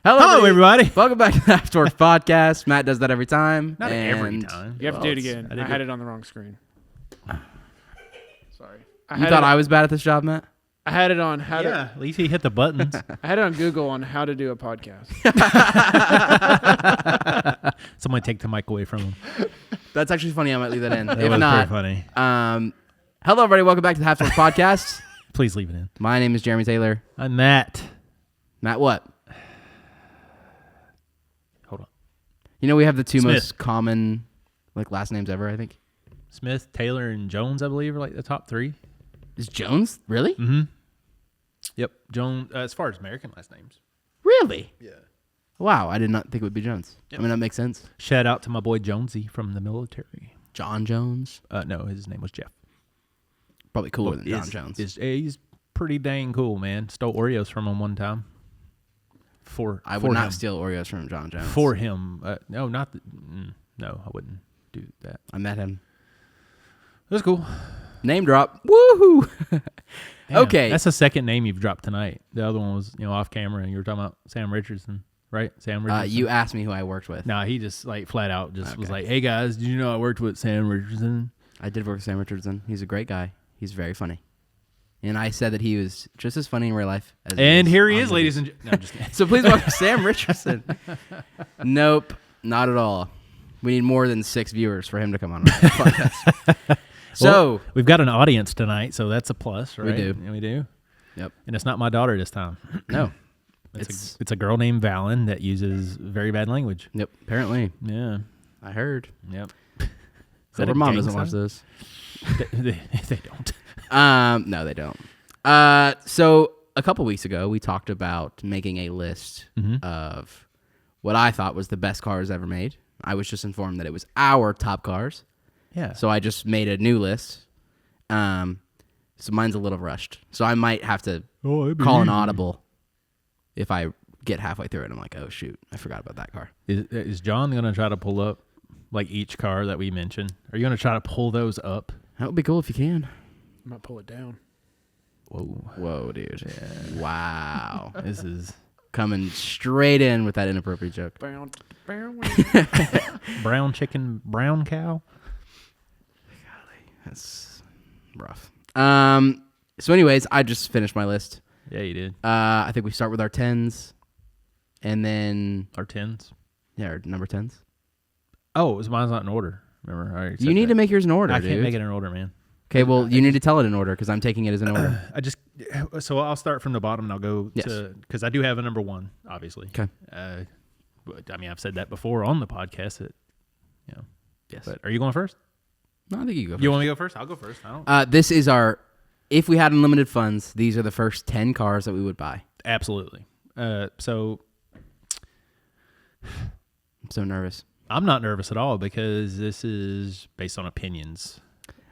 Hello, everybody. Welcome back to the HalfTorqued Podcast. Matt does that every time. Not every time. You have to do it again. I had it on the wrong screen. Sorry. You thought I was bad at this job, Matt? I had it on how Yeah, at least he hit the buttons. I had it on Google on how to do a podcast. Someone take the mic away from him. That's actually funny. I might leave that in. That if was not, pretty funny. hello, everybody. Welcome back to the HalfTorqued Podcast. Please leave it in. My name is Jeremy Taylor. I'm Matt. Matt, what? Hold on. You know we have the two Smith. most common last names ever, I think. Smith, Taylor, and Jones, I believe, are like the top three. Is Jones? Really? Mm-hmm. Yep. Jones, as far as American last names. Really? Yeah. Wow, I did not think it would be Jones. Yep. I mean, that makes sense. Shout out to my boy Jonesy from the military. John Jones? No, his name was Jeff. Probably cooler than John Jones. He's pretty dang cool, man. Stole Oreos from him one time. I would not steal Oreos from John Jones. For him. No, not no, I wouldn't do that. I met him. That's cool. Name drop. Woohoo! Damn, okay. That's the second name you've dropped tonight. The other one was, off camera, and you were talking about Sam Richardson, right? Sam Richardson. You asked me who I worked with. No, he just flat out was like, "Hey guys, did you know I worked with Sam Richardson?" I did work with Sam Richardson. He's a great guy. He's very funny. And I said that he was just as funny in real life as And here he on is, ladies and gentlemen. No, I'm just kidding. So please welcome Sam Richardson. Nope, not at all. We need more than 6 viewers for him to come on our podcast. So we've got an audience tonight, so that's a plus, right? We do. Yeah, we do. Yep. And it's not my daughter this time. No. It's a girl named Valen that uses very bad language. Yep. Apparently. Yeah. I heard. Yep. So her mom doesn't watch this. They don't. No, they don't. So a couple weeks ago, we talked about making a list of what I thought was the best cars ever made. I was just informed that it was our top cars. Yeah. So I just made a new list. So mine's a little rushed. So I might have to call an audible if I get halfway through it. I'm like, oh, shoot, I forgot about that car. Is John going to try to pull up each car that we mentioned? Are you going to try to pull those up? That would be cool if you can. I might pull it down. Whoa, dude. Yeah. Wow. This is coming straight in with that inappropriate joke. brown chicken, brown cow. That's rough. So anyways, I just finished my list. Yeah, you did. I think we start with our 10s and then Our 10s. Yeah, our number 10s. Oh, mine's not in order. Remember? I already said You need that. to make yours in order, I dude. can't make it in order, man. Okay, well, you need to tell it in order because I'm taking it as in order. So I'll start from the bottom and I'll go to, because I do have a number 1, obviously. Okay. But, I mean, I've said that before on the podcast. Yes. But are you going first? No, I think you go first. You want me to go first? I'll go first. I don't. This is if we had unlimited funds, these are the first 10 cars that we would buy. Absolutely. So I'm so nervous. I'm not nervous at all because this is based on opinions.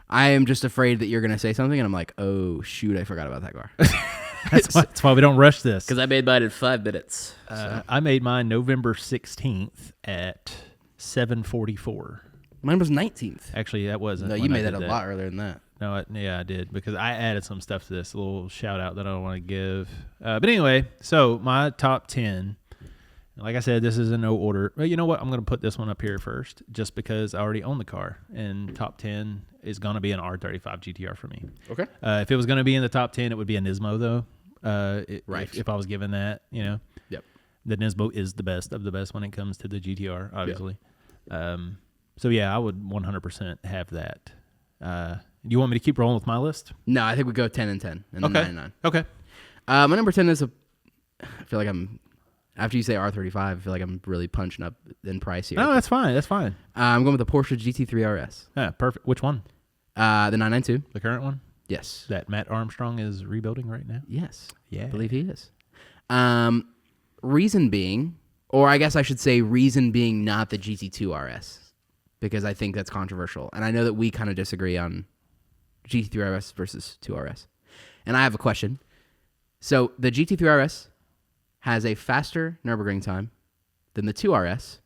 I am just afraid that you're going to say something, and I'm like, oh, shoot, I forgot about that car. That's why we don't rush this. Because I made mine in 5 minutes. I made mine November 16th at 7:44. Mine was 19th. Actually, that wasn't. No, you made that a lot earlier than that. No, I did because I added some stuff to this. A little shout out that I don't want to give. But anyway, so my top 10. Like I said, this is in no order. Well, you know what? I'm going to put this one up here first just because I already own the car. And top 10 is going to be an R35 GTR for me. Okay. If it was going to be in the top 10, it would be a Nismo, though. Right. If I was given that, Yep. The Nismo is the best of the best when it comes to the GTR, obviously. Yep. So, yeah, I would 100% have that. Do you want me to keep rolling with my list? No, I think we go 10 and 10 and then 9 and 9. Okay. My number 10 is I feel like after you say R35, I feel like I'm really punching up in price here. No, that's fine. That's fine. I'm going with the Porsche GT3 RS. Yeah, perfect. Which one? The 992. The current one? Yes. That Matt Armstrong is rebuilding right now? Yes. Yeah. I believe he is. Reason being, or I guess I should say reason being not the GT2 RS, because I think that's controversial. And I know that we kind of disagree on GT3 RS versus 2 RS. And I have a question. So the GT3 RS has a faster Nürburgring time than the 2 RS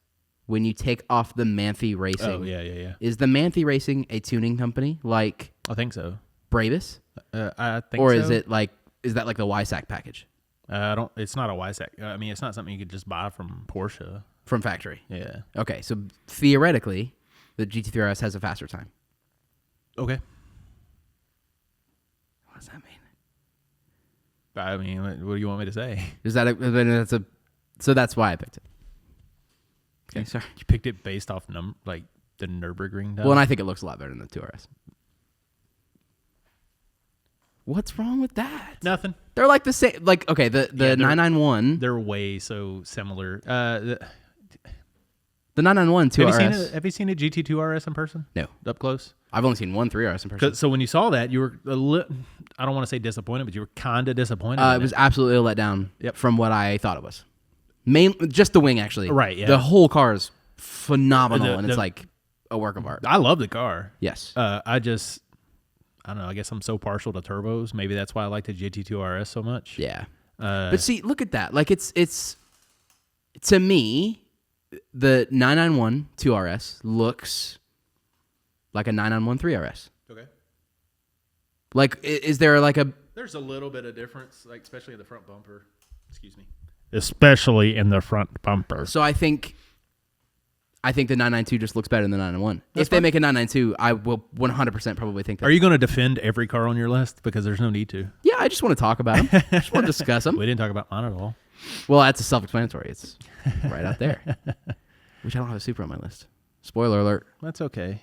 when you take off the Manthe Racing. Oh, yeah. Is the Manthe Racing a tuning company like I think so. Bravis? I think so. Or is that like the YSAC package? I don't. It's not a WiseAct. I mean, it's not something you could just buy from Porsche. From factory. Yeah. Okay, so theoretically, the GT3 RS has a faster time. Okay. What does that mean? I mean, what do you want me to say? Is that so that's why I picked it. Okay, sorry. You picked it based off like the Nürburgring. Well, and I think it looks a lot better than the 2RS. What's wrong with that? Nothing. They're like the same. Like, okay, the 991. They're way so similar. The 991 2RS. Have you seen a GT2 RS in person? No. Up close? I've only seen one 3RS in person. So when you saw that, you were I don't want to say disappointed, but you were kind of disappointed. It was absolutely let down from what I thought it was. Just the wing, actually. Right, yeah. The whole car is phenomenal, and it's like a work of art. I love the car. Yes. I don't know. I guess I'm so partial to turbos. Maybe that's why I like the GT2 RS so much. Yeah. But see, look at that. Like, it's to me, the 991 2RS looks like a 991 3RS. Okay. Like, is there like a... There's a little bit of difference, like especially in the front bumper. Excuse me. Especially in the front bumper. So I think the 992 just looks better than the 991. That's if they fine. make a 992, I will 100% probably think that. Are you going to defend every car on your list? Because there's no need to. Yeah, I just want to talk about them. I just want to discuss them. We didn't talk about mine at all. Well, that's a self-explanatory. It's right out there. Which I don't have a Supra on my list. Spoiler alert. That's okay.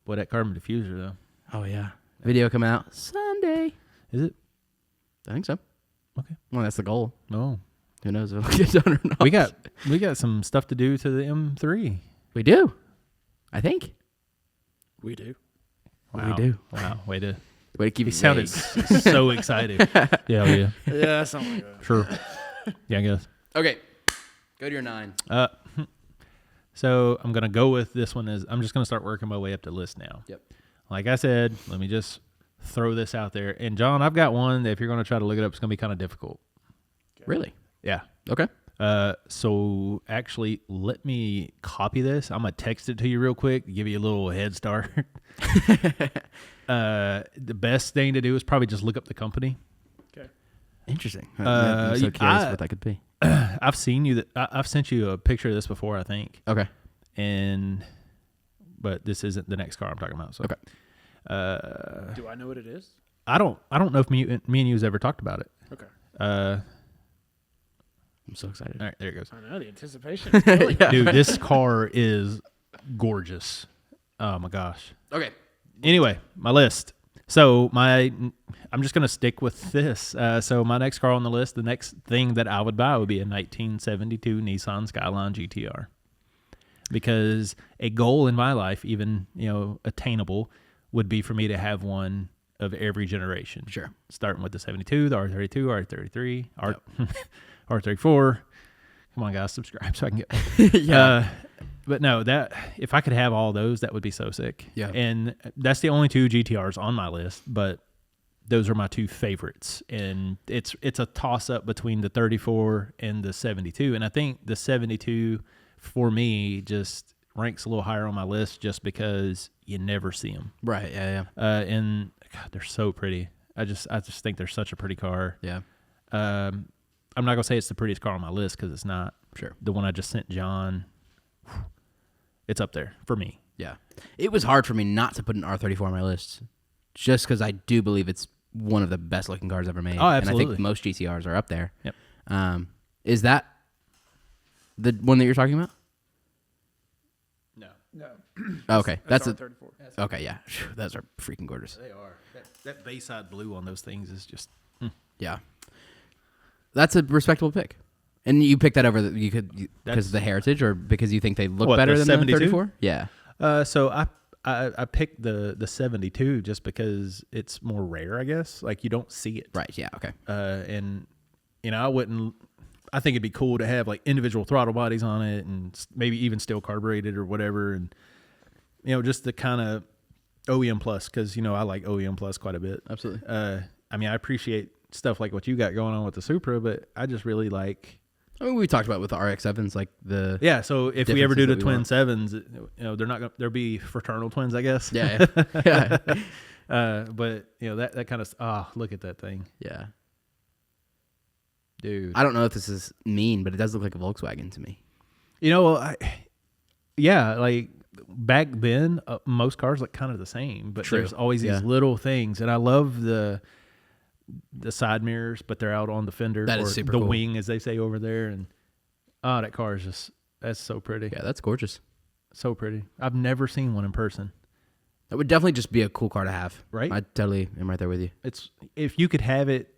Boy, that carbon diffuser, though. Oh, yeah. Video coming out Sunday. Is it? I think so. Okay. Well, that's the goal. No. Who knows if it'll get done or not. We got some stuff to do to the M3. We do. I think. We do. Wow. We do. Wow. Way to keep He it sounded vague. so excited. Yeah. Yeah, something like that. Sure. Yeah, I guess. Okay. Go to your 9. So I'm going to go with this one. I'm just going to start working my way up the list now. Yep. Like I said, let me just throw this out there. And, John, I've got one that if you're going to try to look it up, it's going to be kind of difficult. Really? Yeah. Okay. So actually, let me copy this. I'm going to text it to you real quick, give you a little head start. The best thing to do is probably just look up the company. Okay. Interesting. I'm so curious what that could be. I've sent you a picture of this before, I think. Okay. But this isn't the next car I'm talking about. So. Okay. Do I know what it is? I don't know if me and you's ever talked about it. Okay. I'm so excited. All right, there it goes. I know the anticipation. Is really Yeah. Dude, this car is gorgeous. Oh my gosh. Okay. Anyway, my list. So I'm just gonna stick with this. So my next car on the list, the next thing that I would buy would be a 1972 Nissan Skyline GTR, because a goal in my life, even attainable, would be for me to have one of every generation. Sure. Starting with the 72, the R32, R33, R34. Come on, guys, subscribe so I can get. Yeah. But no, that if I could have all those, that would be so sick. Yeah. And that's the only two GTRs on my list, but those are my two favorites. And it's a toss up between the 34 and the 72. And I think the 72 for me just ranks a little higher on my list just because you never see them. Right. Yeah. And God, they're so pretty. I just think they're such a pretty car. Yeah. I'm not gonna say it's the prettiest car on my list because it's not. Sure. The one I just sent John, it's up there for me. Yeah. It was hard for me not to put an R34 on my list, just because I do believe it's one of the best looking cars ever made. Oh, absolutely. And I think most GTRs are up there. Yep. Is that the one that you're talking about? No. Oh, okay. That's a 34. okay. Yeah. Those are freaking gorgeous. They are. That Bayside blue on those things is just. Yeah. That's a respectable pick. And you picked that over because of the heritage, or because you think they look What, better the than 72? the 34? Yeah. So I picked the 72 just because it's more rare, I guess. Like you don't see it. Right. Yeah. Okay. And I think it'd be cool to have like individual throttle bodies on it, and maybe even still carbureted or whatever, and just the kind of OEM plus, because I like OEM plus quite a bit. Absolutely. I mean, I appreciate stuff like what you got going on with the Supra, but I just really like. I mean, we talked about with the RX-7s, like the So if we ever do the twin differences sevens, they're not gonna. There'll be fraternal twins, I guess. Yeah. Yeah. But that kind of. Look at that thing. Yeah. dude. I don't know if this is mean, but it does look like a Volkswagen to me. You know, like back then, most cars look kind of the same, but True. there's always these Yeah. little things, and I love the side mirrors, but they're out on the fender That or is super the cool. wing, as they say over there, and that car is that's so pretty, Yeah, that's gorgeous. so pretty. I've never seen one in person. That would definitely just be a cool car to have. Right? I totally am right there with you. It's if you could have it,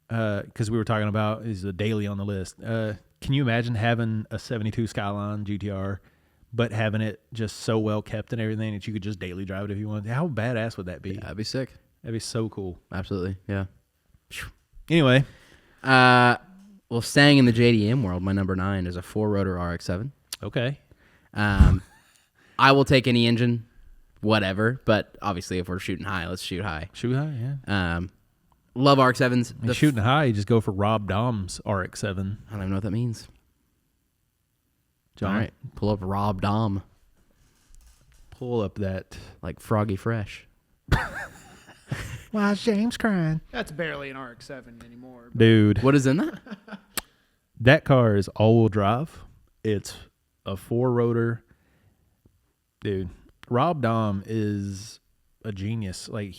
because we were talking about is the daily on the list. Can you imagine having a 72 Skyline GTR, but having it just so well kept and everything that you could just daily drive it if you wanted? How badass would that be? Yeah, that'd be sick. That'd be so cool. Absolutely. Yeah. Anyway, Well, staying in the JDM world, my number 9 is a 4-rotor RX-7. okay. I will take any engine, whatever. But obviously, if we're shooting high, let's shoot high. Shoot high, yeah. Love RX-7s. And shooting high, you just go for Rob Dom's RX-7. I don't even know what that means. John, All right, pull up Rob Dom, pull up that. like Froggy Fresh. Why is James crying? That's barely an RX-7 anymore. but Dude, What is in that? that car is all-wheel drive. It's a 4-rotor. Dude, Rob Dom is a genius. Like,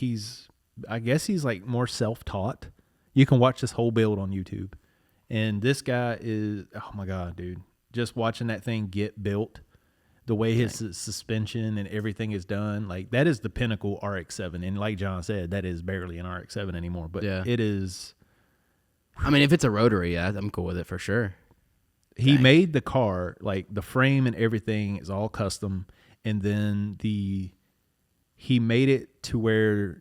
I guess he's like more self-taught. You can watch this whole build on YouTube. And this guy is, oh my God, dude. Just watching that thing get built, the way his suspension and everything is done, like that is the pinnacle RX-7. And like John said, that is barely an RX-7 anymore. But Yeah. it is. I mean, if it's a rotary, yeah, I'm cool with it for sure. He made the car, like the frame and everything is all custom. And then he made it to where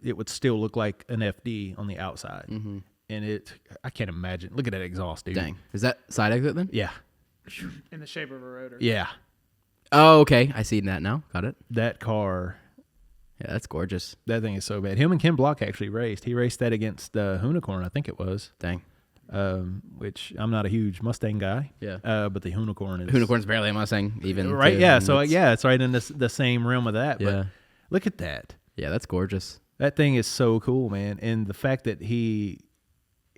it would still look like an FD on the outside. Mm-hmm. And I can't imagine. Look at that exhaust, dude. Dang. Is that side exit then? Yeah. in the shape of a rotor. Yeah. Oh, okay. I see that now. Got it. That car, Yeah, that's gorgeous. that thing is so bad. Him and Ken Block actually raced. He raced that against Unicorn, I think it was. Dang. Which I'm not a huge Mustang guy. Yeah. But the Unicorn is. Unicorn's barely a Mustang, even. Right, too. yeah. So, It's- yeah, it's right in the same realm of that. Yeah. But look at that. Yeah, that's gorgeous. That thing is so cool, man. And the fact that he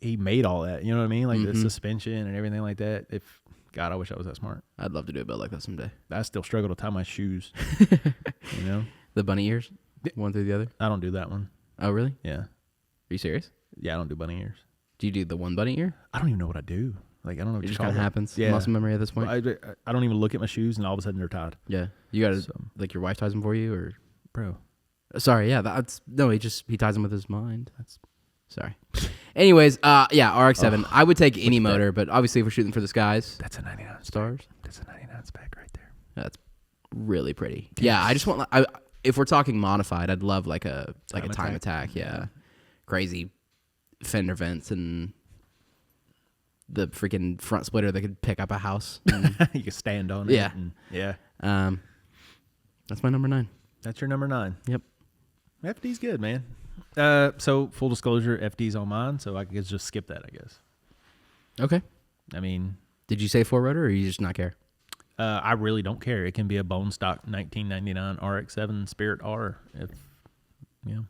made all that, you know what I mean? Like the suspension and everything like that. God, I wish I was that smart. I'd love to do a build like that someday. I still struggle to tie my shoes. You know? The bunny ears? One through the other? I don't do that one. Oh, really? Yeah. Are you serious? Yeah, I don't do bunny ears. Do you do the one bunny ear? I don't even know what I do. Like, I don't know what It you just call kind of it. happens. Yeah. Muscle memory at this point. I don't even look at my shoes, and all of a sudden they're tied. Yeah. You got to, So- like, your wife ties them for you, or? Bro. Sorry, yeah. He ties them with his mind. Sorry. Anyways, yeah, RX-7. I would take any motor, but obviously if we're shooting for the skies, That's a 99 stars, That's a 99 spec right there. that's really pretty. Yeah, I just want, if we're talking modified, I'd love like a time attack. Yeah. Crazy fender vents and the freaking front splitter that could pick up a house. And, You can stand on Yeah. it. And, yeah. that's my number 9. That's your number 9. Yep. FD's good, man. So, full disclosure, FD's on mine, so I can just skip that, I guess. Okay. I mean, Did you say 4-rotor, or you just not care? I really don't care. It can be a bone stock 1999 RX-7 Spirit R.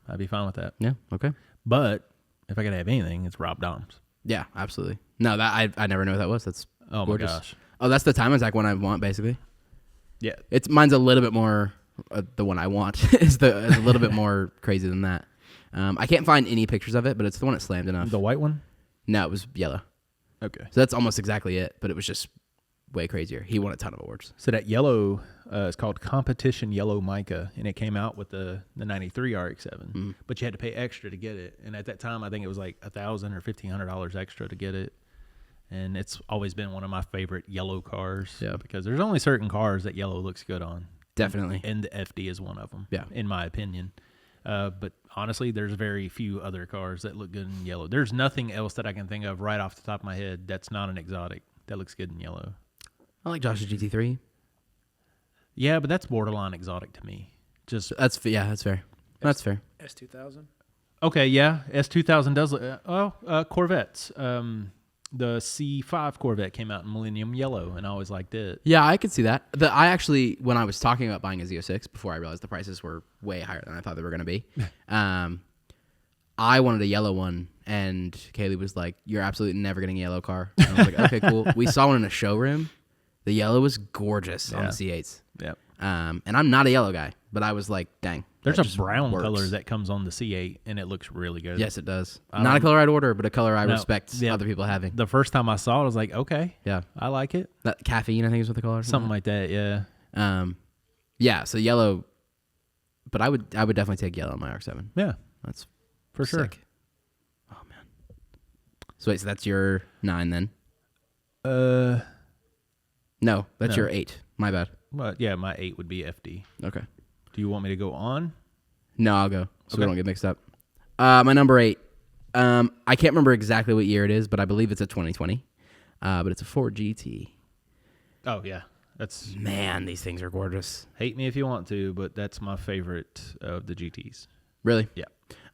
I'd be fine with that. Yeah. Okay. But if I could have anything, it's Rob Dom's. Yeah, absolutely. No, that I never know what that was. That's Oh gorgeous. my gosh. Oh, that's the time attack one I want, basically. Yeah. Mine's a little bit more. The one I want is a little bit more crazy than that. I can't find any pictures of it, but it's the one that slammed enough. The white one? No, it was yellow. Okay. So that's almost exactly it, but it was just way crazier. He won a ton of awards. So that yellow is called Competition Yellow Mica, and it came out with the 93 RX-7. But you had to pay extra to get it. And at that time, I think it was like $1,000 or $1,500 extra to get it. And it's always been one of my favorite yellow cars. Yeah. Because there's only certain cars that yellow looks good on. Definitely. And the FD is one of them. Yeah. In my opinion. But honestly, there's very few other cars that look good in yellow. There's nothing else that I can think of right off the top of my head that's not an exotic that looks good in yellow. I like Josh's GT3. Yeah, but that's borderline exotic to me. Just That's fair. That's fair. S2000. okay, yeah. S2000 does look. Corvettes. The C5 Corvette came out in Millennium Yellow, and I always liked it. Yeah, I could see that. I actually, when I was talking about buying a Z06 before I realized the prices were way higher than I thought they were going to be, I wanted a yellow one, and Kaylee was like, "You're absolutely never getting a yellow car." And I was like, "Okay, cool." We saw one in a showroom. The yellow was gorgeous on the C8s. Yep. And I'm not a yellow guy, but I was like, "Dang." There's that a just brown works. color that comes on the C8, and it looks really good. Yes, it does. Not a color I'd order, but a color I No, respect yeah. other people having. The first time I saw it, I was like, okay, Yeah. I like it. That caffeine, I think is what they call it. or Something like that, yeah. Yeah, so yellow, but I would definitely take yellow on my RX-7. Yeah, That's for sure. sick. Oh man. So wait, so that's your 9 then? No, that's No. your 8. My bad. Well, yeah, my 8 would be FD. Okay. Do you want me to go on? No, I'll go so we Okay. don't get mixed up. My number 8. I can't remember exactly what year it is, but I believe it's a 2020. But it's a Ford GT. Oh, yeah. That's Man, these things are gorgeous. hate me if you want to, but that's my favorite of the GTs. Really? Yeah.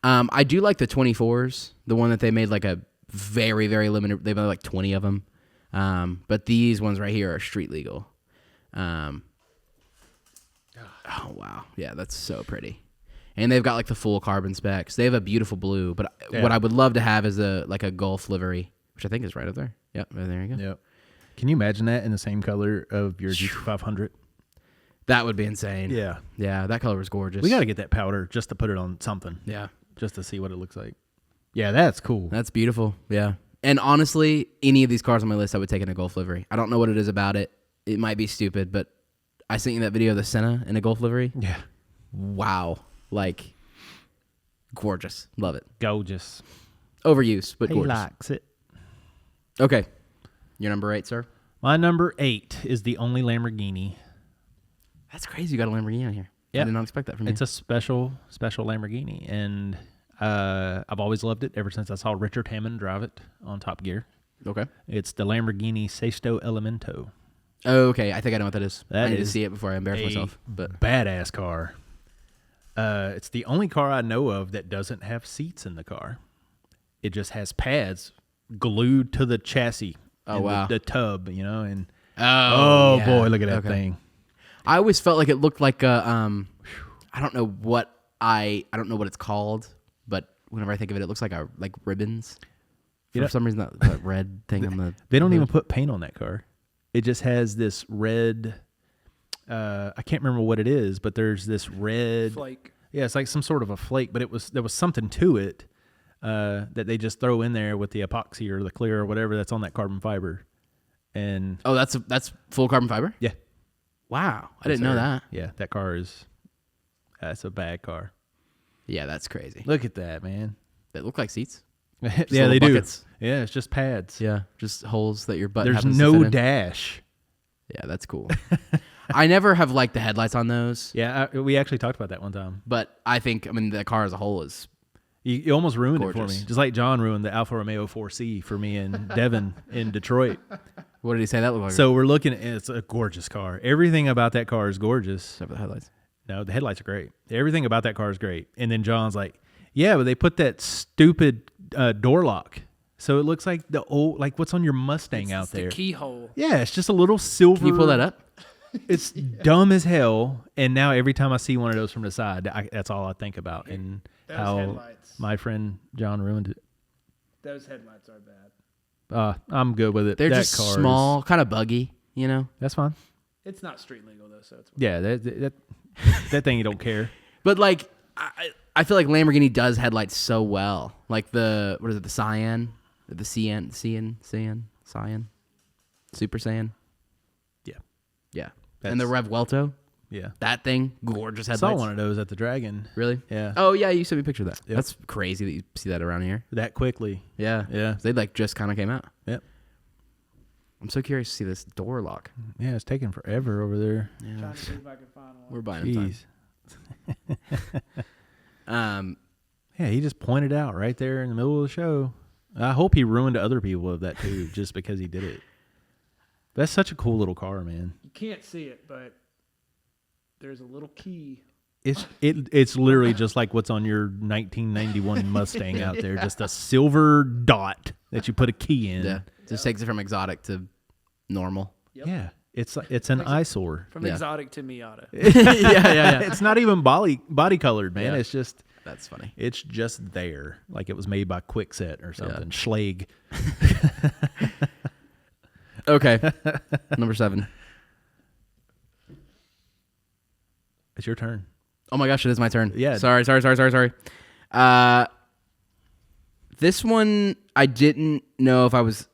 I do like the 24s, the one that they made like a very, very limited. They made like 20 of them. But these ones right here are street legal. Oh, wow. Yeah, that's so pretty. And they've got like the full carbon specs. They have a beautiful blue, but Yeah. what I would love to have is a Gulf livery, which I think is right up there. Yep, there you go. Yep. Can you imagine that in the same color of your GT500? That would be insane. Yeah. Yeah, that color was gorgeous. We got to get that powder just to put it on something, Yeah. just to see what it looks like. Yeah, that's cool. That's beautiful. Yeah. And honestly, any of these cars on my list, I would take in a Gulf livery. I don't know what it is about it. It might be stupid, but I sent you that video of the Senna in a Gulf livery. Yeah. Wow. Like, gorgeous. Love it. Gorgeous. Overused, but He gorgeous. likes it. Okay. Your number 8, sir? My number 8 is the only Lamborghini. That's crazy you got a Lamborghini on here. Yeah. I did not expect that from you. It's a special Lamborghini, and I've always loved it ever since I saw Richard Hammond drive it on Top Gear. Okay. It's the Lamborghini Sesto Elemento. Okay, I think I know what that is. That I need to is see it before I embarrass a myself. But badass car. It's the only car I know of that doesn't have seats in the car. It just has pads glued to the chassis. Oh, and wow. the tub, you know, and oh yeah. boy, look at that Okay. thing. I always felt like it looked like a I don't know what it's called, but whenever I think of it, it looks like ribbons. For some reason, that red thing on the They don't even put paint on that car. It just has this red. I can't remember what it is, but there's this red. Flake. Yeah, it's like some sort of a flake, but there was something to it that they just throw in there with the epoxy or the clear or whatever that's on that carbon fiber. And Oh, that's full carbon fiber? yeah, Wow. I didn't know that. Yeah, that car that's a bad car. Yeah, that's crazy. Look at that, man. They look like seats. Yeah, little they buckets. do. Yeah, it's just pads. Yeah, just holes that your butt There's happens to no fit in. dash. Yeah, that's cool. I never have liked the headlights on those, Yeah, we actually talked about that one time. but I mean, the car as a whole is You almost ruined it for Gorgeous. me. Just like John ruined the Alfa Romeo 4C for me and Devin in Detroit. What did he say that looked like? So we're looking at it's a gorgeous car. Everything about that car is gorgeous. Except for the headlights. No, the headlights are great. Everything about that car is great. And then John's like, yeah, but they put that stupid door lock. So it looks like the old, like what's on your Mustang out It's there. the keyhole. Yeah, it's just a little silver. Can you pull that up? It's dumb as hell. And now every time I see one of those from the side, that's all I think about. And Those how headlights. my friend John ruined it. Those headlights are bad. I'm good with it. They're That just car is- small, kind of buggy, you know? That's fine. It's not street legal though, so it's Yeah, that thing you don't care. But like, I feel like Lamborghini does headlights so well. Like the Cyan, the Cyan, Super Saiyan. Yeah, Yeah, and the Revuelto. yeah. That thing, gorgeous I headlights. saw one of those at the Dragon. Really? Yeah. Oh yeah, you sent me a picture of that. Yep. That's crazy that you see that around here. That quickly. Yeah, Yeah. They like just kind of came out. Yep. I'm so curious to see this door lock. Yeah, it's taking forever over there. Yeah, trying to see if I can find one. we're buying them time. Jeez. Yeah, he just pointed out right there in the middle of the show. I hope he ruined other people of that too, just because he did it. That's such a cool little car, man. You can't see it, but there's a little key. It's literally just like what's on your 1991 Mustang out there, just a silver dot that you put a key in. Yeah, just takes it from exotic to normal. Yep. Yeah, it's an eyesore. From Yeah. exotic to Miata. yeah. It's not even body colored, man. Yeah. It's just That's funny. It's just there, like it was made by Kwikset or something. Schlage. Okay. Number 7. It's your turn. Oh my gosh, it is my turn. Yeah. Sorry. This one, I didn't know if I was...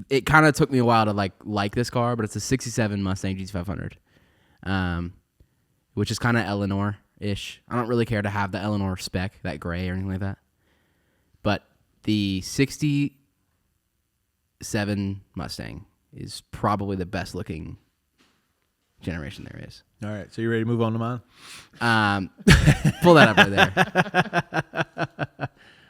It kind of took me a while to like this car, but it's a 67 Mustang GT500, which is kind of Eleanor-ish. I don't really care to have the Eleanor spec, that gray or anything like that. But the 67 Mustang is probably the best looking generation there is. All right, so you ready to move on to mine? Pull that up right there.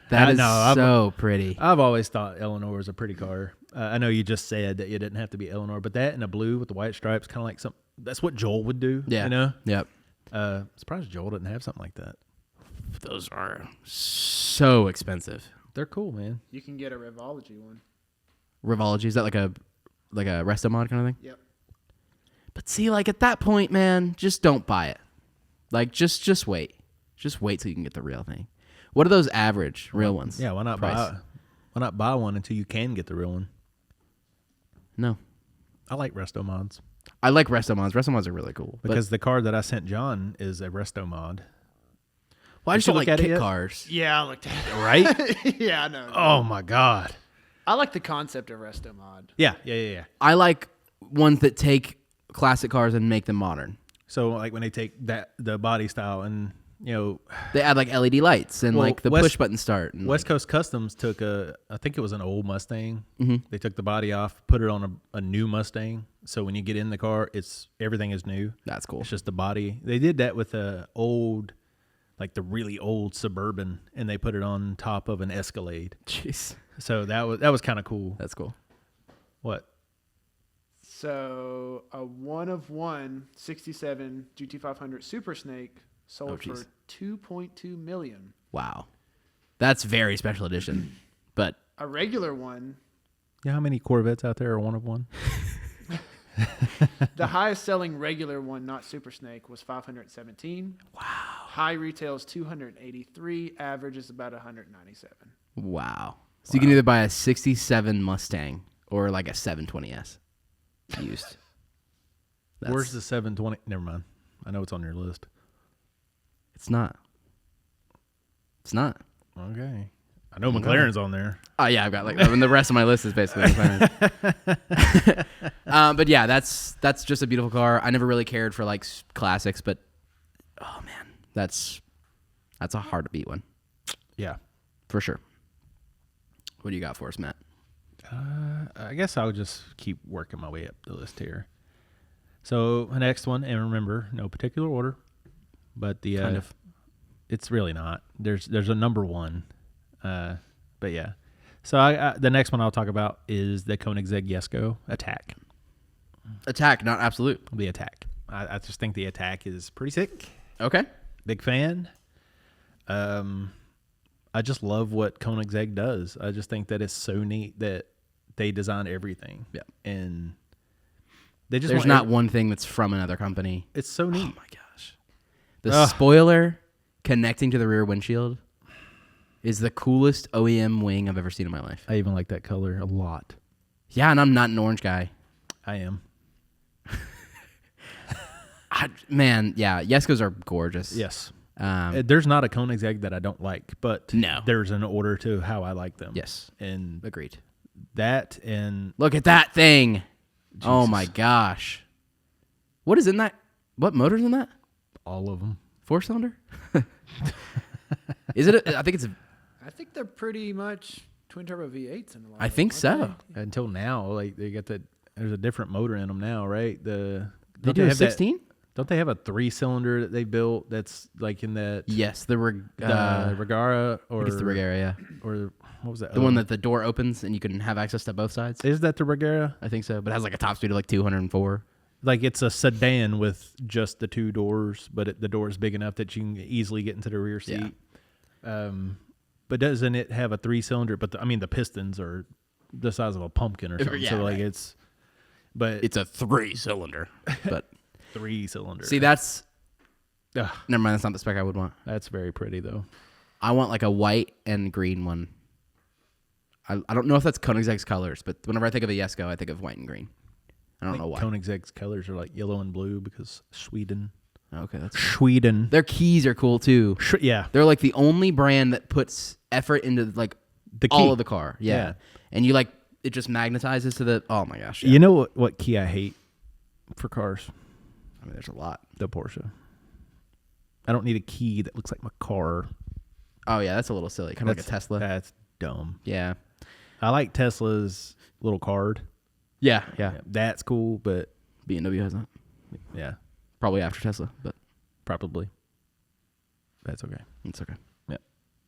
That is so pretty. I've always thought Eleanor was a pretty car. I know you just said that you didn't have to be Eleanor, but that and a blue with the white stripes, kind of like that's what Joel would do. Yeah. You know? Yep. Surprised Joel didn't have something like that. Those are so expensive. They're cool, man. You can get a Revology one. Revology, is that like a resto mod kind of thing? Yep. But see, like at that point, man, just don't buy it. Like just wait. Just wait till you can get the real thing. What are those average real ones? Yeah, why not buy one until you can get the real one? No. I like resto mods. I like resto mods. Resto mods are really cool. Because the car that I sent John is a resto mod. Well, I just you don't look like at it kit yet? cars. Yeah, I looked at it. Right? Yeah, I know. Oh my God. I like the concept of resto mod. Yeah. I like ones that take classic cars and make them modern. So like when they take the body style and They add like LED lights and like the push button start. And West Coast Customs took I think it was an old Mustang. Mm-hmm. They took the body off, put it on a new Mustang. So when you get in the car, everything is new. That's cool. It's just the body. They did that with the really old Suburban, and they put it on top of an Escalade. Jeez. So that was kind of cool. That's cool. What? So a 1-of-1 67 GT500 Super Snake sold for $2.2 million. Wow. That's very special edition. But A regular one, You know how many Corvettes out there are one of one? the highest selling regular one, not Super Snake, was 517. wow. High retails 283. Average is about 197. Wow. So you can either buy a 67 Mustang or like a 720S used. Where's the 720? Never mind. I know it's on your list. It's not. It's not. Okay. I know McLaren's on there. Oh yeah, I've got like, and the rest of my list is basically McLaren. But yeah, that's just a beautiful car. I never really cared for like classics, but oh man, that's a hard to beat one Yeah. for sure. What do you got for us, Matt? I guess I'll just keep working my way up the list here. So the next one, and remember, no particular order, but the Kind of. it's really not. There's a number one, but yeah. So I the next one I'll talk about is the Koenigsegg Jesko Attack. Attack, not absolute. The Attack. I just think the Attack is pretty sick. Okay. Big fan. I just love what Koenigsegg does. I just think that it's so neat that they design everything. Yeah. And they just There's not one thing that's from another company. It's so neat. Oh my gosh. The spoiler connecting to the rear windshield is the coolest OEM wing I've ever seen in my life. I even like that color a lot. Yeah, and I'm not an orange guy. I am. Man, yeah, Jeskos are gorgeous. Yes. There's not a Koenigsegg that I don't like, but No. there's an order to how I like them. Yes. And Agreed. that and Look at that thing. Jesus. Oh my gosh. What is in that? What motor's in that? all of them. 4-cylinder? Is it? I think it's. I think they're pretty much twin turbo V8s in a lot. I of think them, aren't so. Until now, like they got there's a different motor in them now, right? They don't do a have that- 16? Don't they have a 3-cylinder that they built that's like in that Yes, the Regara I or think it's the Regera, yeah. or what was that? The one that the door opens and you can have access to both sides. Is that the Regara? I think so, but it has like a top speed of like 204. Like it's a sedan with just the two doors, but the door is big enough that you can easily get into the rear seat. Yeah. But doesn't it have a 3-cylinder? But the pistons are the size of a pumpkin or something. Yeah, so like right. it's a 3-cylinder, but 3-cylinder. see, Ugh, Never mind, that's not the spec I would want. that's very pretty though. I want like a white and green one. I don't know if that's Koenigsegg's colors, but whenever I think of a Jesko, I think of white and green. I don't know why. Koenigsegg's colors are like yellow and blue because Sweden. Okay, that's Sweden. their keys are cool too. Yeah. They're like the only brand that puts effort into like The key. all of the car. Yeah. Yeah. And you like it just magnetizes to the oh my gosh. Yeah. You know what key I hate for cars? I mean there's a lot. The Porsche. I don't need a key that looks like my car. Oh yeah, that's a little silly. Kind of like a Tesla. That's dumb. Yeah. I like Tesla's little card. Yeah. That's cool, but BMW has that. yeah, Probably after Tesla, but probably. That's okay. it's okay. Yeah.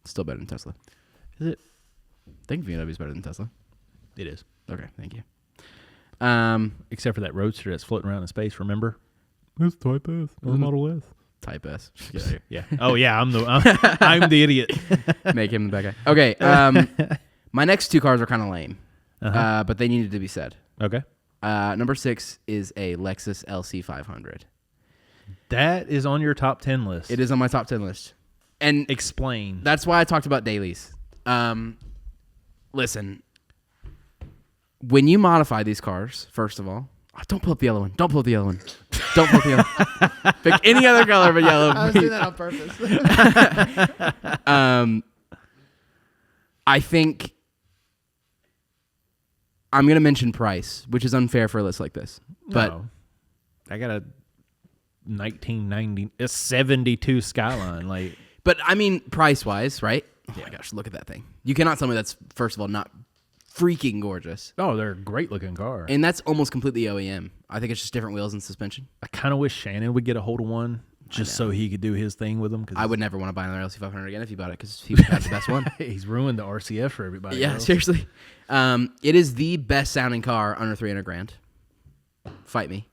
It's still better than Tesla. Is it? I think BMW is better than Tesla. It is. Okay, thank you. Except for that roadster that's floating around in space, remember? It's Type S or Model S. Type S. Get out of here. Yeah. Oh, yeah, I'm the idiot. Make him the bad guy. Okay. My next two cars are kind of lame, Uh-huh. but they needed to be said. Okay. Number 6 is a Lexus LC500. That is on your top 10 list. It is on my top 10 list. And Explain. that's why I talked about dailies. Listen, when you modify these cars, first of all, don't pull up the yellow one. Don't pull up the yellow one. Don't pull up the yellow one. Pick any other color but yellow. I was doing that on purpose. I think I'm going to mention price, which is unfair for a list like this. But No. I got a 1990, a 72 Skyline. Like, But I mean, price-wise, right? Oh my gosh, look at that thing. You cannot tell me that's, first of all, not freaking gorgeous. oh, they're a great looking car. And that's almost completely OEM. I think it's just different wheels and suspension. I kind of wish Shannon would get a hold of one just so he could do his thing with them. Cause I would never want to buy another LC500 again if he bought it because he would have the best one. he's ruined the RCF for everybody. Yeah, else. seriously. It is the best sounding car under 300 grand. Fight me.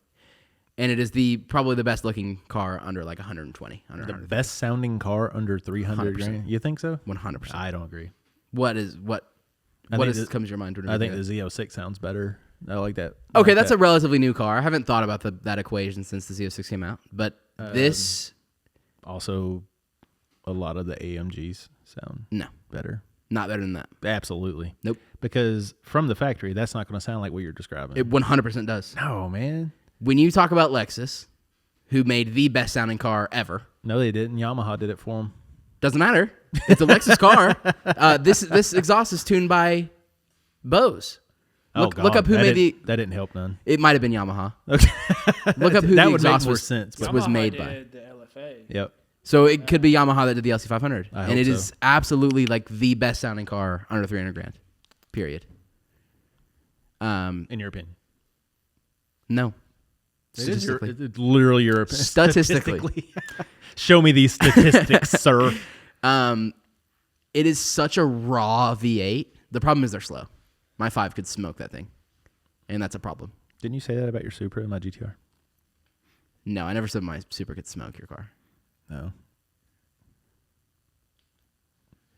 And it is probably the best looking car under like 120. Under The 130. best sounding car under 300 100%. grand. You think so? 100%. I don't agree. What I think comes to your mind? I think the Z06 sounds better. I like that. Okay, that's a relatively new car. I haven't thought about that equation since the Z06 came out. But this... Also, a lot of the AMGs sound No, better. not better than that. Absolutely. Nope. Because from the factory, that's not going to sound like what you're describing. It 100% does. No, man. When you talk about Lexus, who made the best sounding car ever, No, they didn't. Yamaha did it for them. doesn't matter. It's a Lexus car. This exhaust is tuned by Bose. Look up who made the. That didn't help none. It might have been Yamaha. Okay. Look up who that the would make exhaust more was, sense. But was Yamaha made by. did the LFA. Yep. So it could be Yamaha that did the LC500, I and hope it so. is absolutely like the best sounding car under 300 grand. Period. In your opinion, No. it is Statistically. it's literally your opinion. Statistically. Show me these statistics, sir. It is such a raw V8. The problem is they're slow. My 5 could smoke that thing, and that's a problem. Didn't you say that about your Supra and my GTR? No, I never said my Super could smoke your car. No.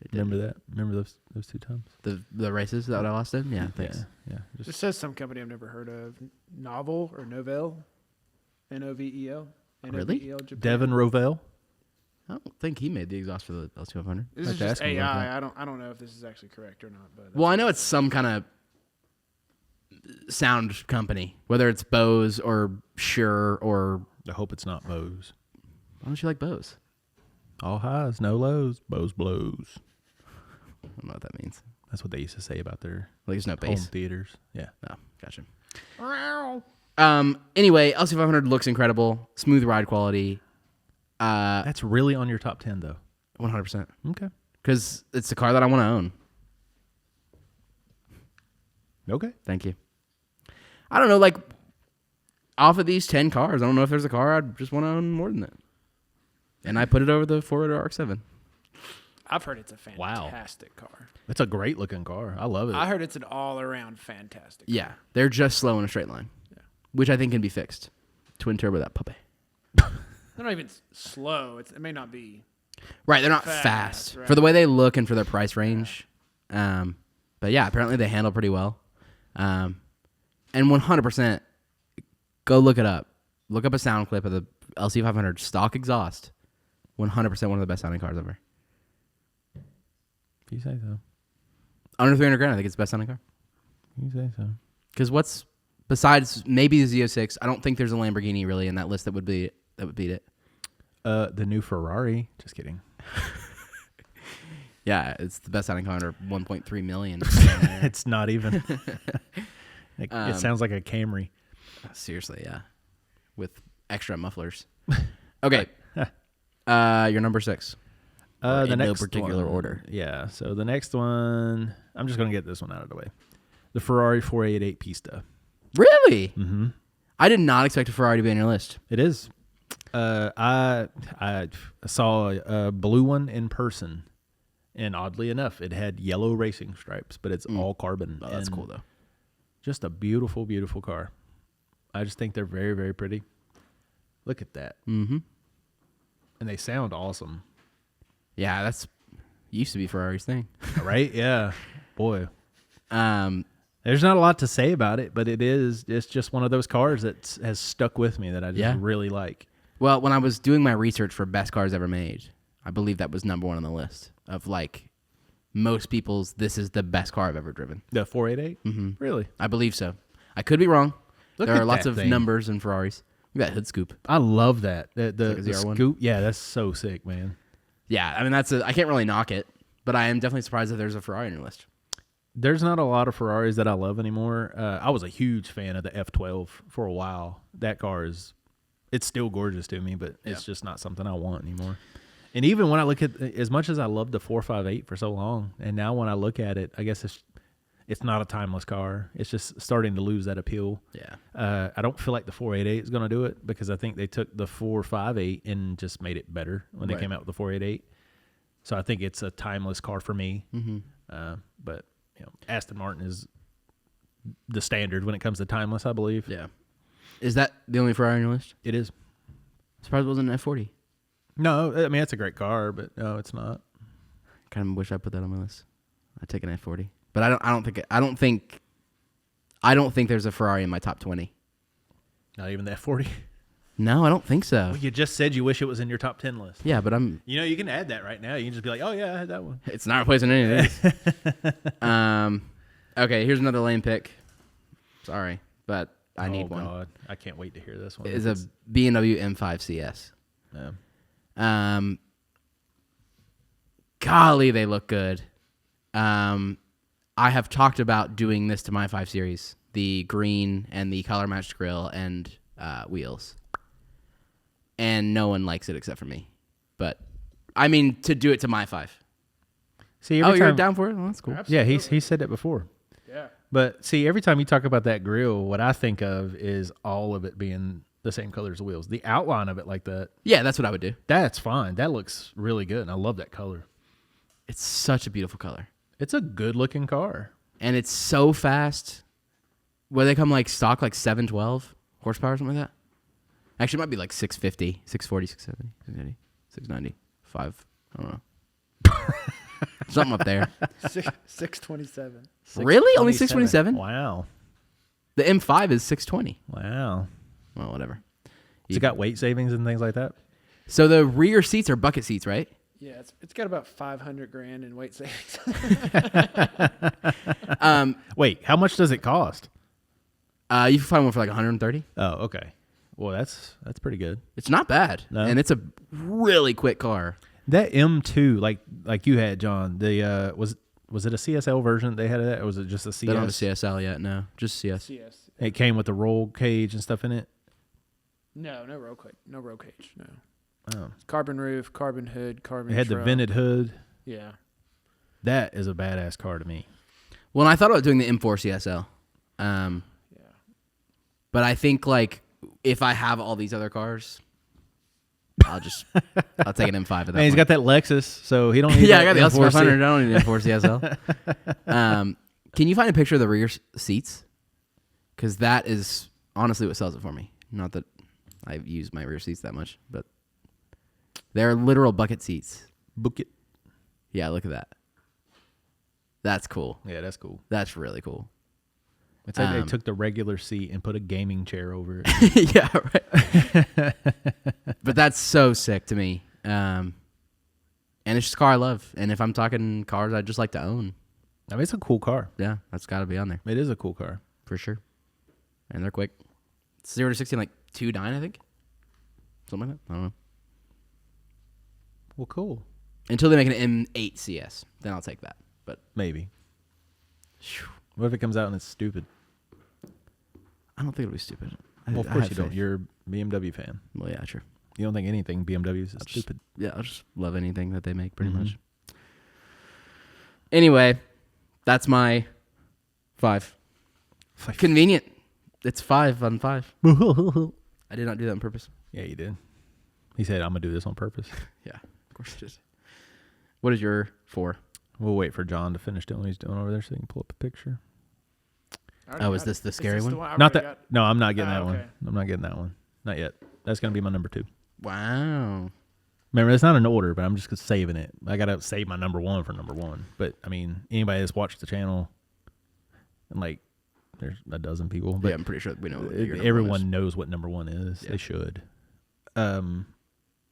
It didn't. Remember that? Remember those two times? The races that I lost in? Yeah, thanks. Yeah. It says some company I've never heard of. Novel or Novell. Novel. Really? N-O-V-E-L, Japan. Devin Rovell. I don't think he made the exhaust for the L200. This Like is to just ask him about AI. I don't know if this is actually correct or not. But Well, I know it's some kind of sound company, whether it's Bose or Shure or... I hope it's not Bose. Why don't you like Bose? All highs, no lows. Bose blows. I don't know what that means. That's what they used to say about their Like there's no home bass. theaters. Yeah. Oh, gotcha. Anyway, LC500 looks incredible. Smooth ride quality. That's really on your top 10, though. 100%. Okay. Because it's the car that I want to own. Okay. Thank you. I don't know, like, off of these 10 cars, I don't know if there's a car I'd just want to own more than that. And I put it over the 4-door RX-7. I've heard it's a Wow. fantastic car. It's a great looking car. I love it. I heard it's an all-around fantastic car. Yeah, they're just slow in a straight line, which I think can be fixed. Twin turbo that puppy. They're not even slow. It may not be. Right, they're not Fast, fast right. for the way they look and for their price range. But yeah, apparently they handle pretty well. And 100%, go look it up. Look up a sound clip of the LC500 stock exhaust 100% one of the best sounding cars ever. If you say so. Under $300,000, I think it's the best sounding car. You say so. Because what's besides maybe the Z06? I don't think there's a Lamborghini really in that list that would beat it. The new Ferrari. Just kidding. Yeah, it's the best sounding car under 1.3 million. It's not even. It sounds like a Camry. Seriously, yeah, with extra mufflers. Okay, your number 6. The in next no particular one, order. Yeah. So the next one, I'm just gonna get this one out of the way. The Ferrari 488 Pista. Really? Mm-hmm. I did not expect a Ferrari to be on your list. It is. I saw a blue one in person, and oddly enough, it had yellow racing stripes, but it's all carbon. Oh, that's cool though. Just a beautiful, beautiful car. I just think they're very, very pretty. Look at that. Mm-hmm. And they sound awesome. Yeah, that's used to be Ferrari's thing. Right? Yeah. Boy. Um, There's not a lot to say about it, but it's just one of those cars that has stuck with me that I just really like. Well, when I was doing my research for best cars ever made, I believe that was number 1 on the list of like most people's, this is the best car I've ever driven. The 488? Mm-hmm. Really? I believe so. I could be wrong. Look there at are lots that of thing. numbers in Ferraris. We got hood scoop. I love that. The like a ZR1? scoop. Yeah, that's so sick, man. Yeah, I mean, I can't really knock it, but I am definitely surprised that there's a Ferrari on your list. There's not a lot of Ferraris that I love anymore. I was a huge fan of the F12 for a while. That car it's still gorgeous to me, but it's just not something I want anymore. And even when I look at, as much as I loved the 458 for so long, and now when I look at it, I guess it's not a timeless car. It's just starting to lose that appeal. Yeah. I don't feel like the 488 is going to do it because I think they took the 458 and just made it better when they came out with the 488. So I think it's a timeless car for me. Mm-hmm. But Aston Martin is the standard when it comes to timeless, I believe. Yeah. Is that the only Ferrari on your list? It is. Surprised it wasn't an F40. No, I mean, it's a great car, but no, it's not. Kind of wish I put that on my list. I'd take an F40, but I don't think there's a Ferrari in my top 20. Not even the F40. No, I don't think so. Well, you just said you wish it was in your top 10 list. Yeah, but You can add that right now. You can just be like, oh yeah, I had that one. it's not replacing any of these. Okay, here's another lame pick. Sorry, but I need one. God. I can't wait to hear this one. It's a BMW M5 CS. Yeah. Golly, they look good. I have talked about doing this to my 5 Series, the green and the color matched grille and wheels. And no one likes it except for me. But, I mean, to do it to my 5. See, you're down for it? Well, that's cool. Yeah, he said it before. Yeah. But see, every time you talk about that grill, what I think of is all of it being the same color as the wheels. The outline of it like that. Yeah, that's what I would do. That's fine. That looks really good. And I love that color. It's such a beautiful color. It's a good looking car. And it's so fast. Where they come like stock, like 712 horsepower or something like that. Actually, it might be like 650, 640, 670, 680, 690, 5. I don't know. Something up there. 627. Really? Only 627? Wow. The M5 is 620. Wow. Well, whatever. It's got weight savings and things like that. So the rear seats are bucket seats, right? Yeah, it's got about $500,000 in weight savings. Wait, how much does it cost? You can find one for like 130. Oh, okay. Well, that's pretty good. It's not bad, No. and it's a really quick car. That M2, like you had, John. The was it a CSL version they had of that, or was it just a CS? They don't have a CSL yet. No, just CS. CS. It came with the roll cage and stuff in it. No roll cage. No roll cage. No. Oh. Carbon roof, carbon hood, carbon. It had the shroud. vented hood. Yeah. That is a badass car to me. Well, and I thought about doing the M4 CSL. Yeah. But I think like if I have all these other cars, I'll take an M5 at that Man, he's point. got that Lexus, so he don't need Yeah, I that got the M4 S500. I don't need an M4 CSL. Can you find a picture of the rear seats? Because that is honestly what sells it for me. Not that I use my rear seats that much, but they're literal bucket seats. Book it. Yeah, look at that. That's cool. Yeah, that's cool. That's really cool. It's like they took the regular seat and put a gaming chair over it. Yeah, right. But that's so sick to me. And it's just a car I love. And if I'm talking cars I'd just like to own, I mean, it's a cool car. yeah, that's got to be on there It is a cool car. for sure. And they're quick. 0 to 60 in like 2.9, I think. Something like that. I don't know. Well, cool. Until they make an M8 CS, then I'll take that. But Maybe. What if it comes out and it's stupid? I don't think it'll be stupid. Well, of course you don't. You're a BMW fan. Well, yeah, true. You don't think anything BMWs is Just- stupid. Yeah, I'll just love anything that they make pretty Mhm. much. Anyway, that's my 5. Convenient. It's 5 on 5. I did not do that on purpose. Yeah, you did. He said, I'm going to do this on purpose. Yeah, of course it is. What is your 4? We'll wait for John to finish doing what he's doing over there so he can pull up a picture. Oh, is this the scary one? Not that. No, I'm not getting that okay. one. I'm not getting that one. Not yet. That's going to be my number 2. Wow. Remember, it's not an order, but I'm just saving it. I got to save my number 1 for number 1. But, I mean, anybody that's watched the channel, and like, there's a dozen people. But Yeah, I'm pretty sure we know what your number everyone one is. knows what number 1 is. Yeah. They should.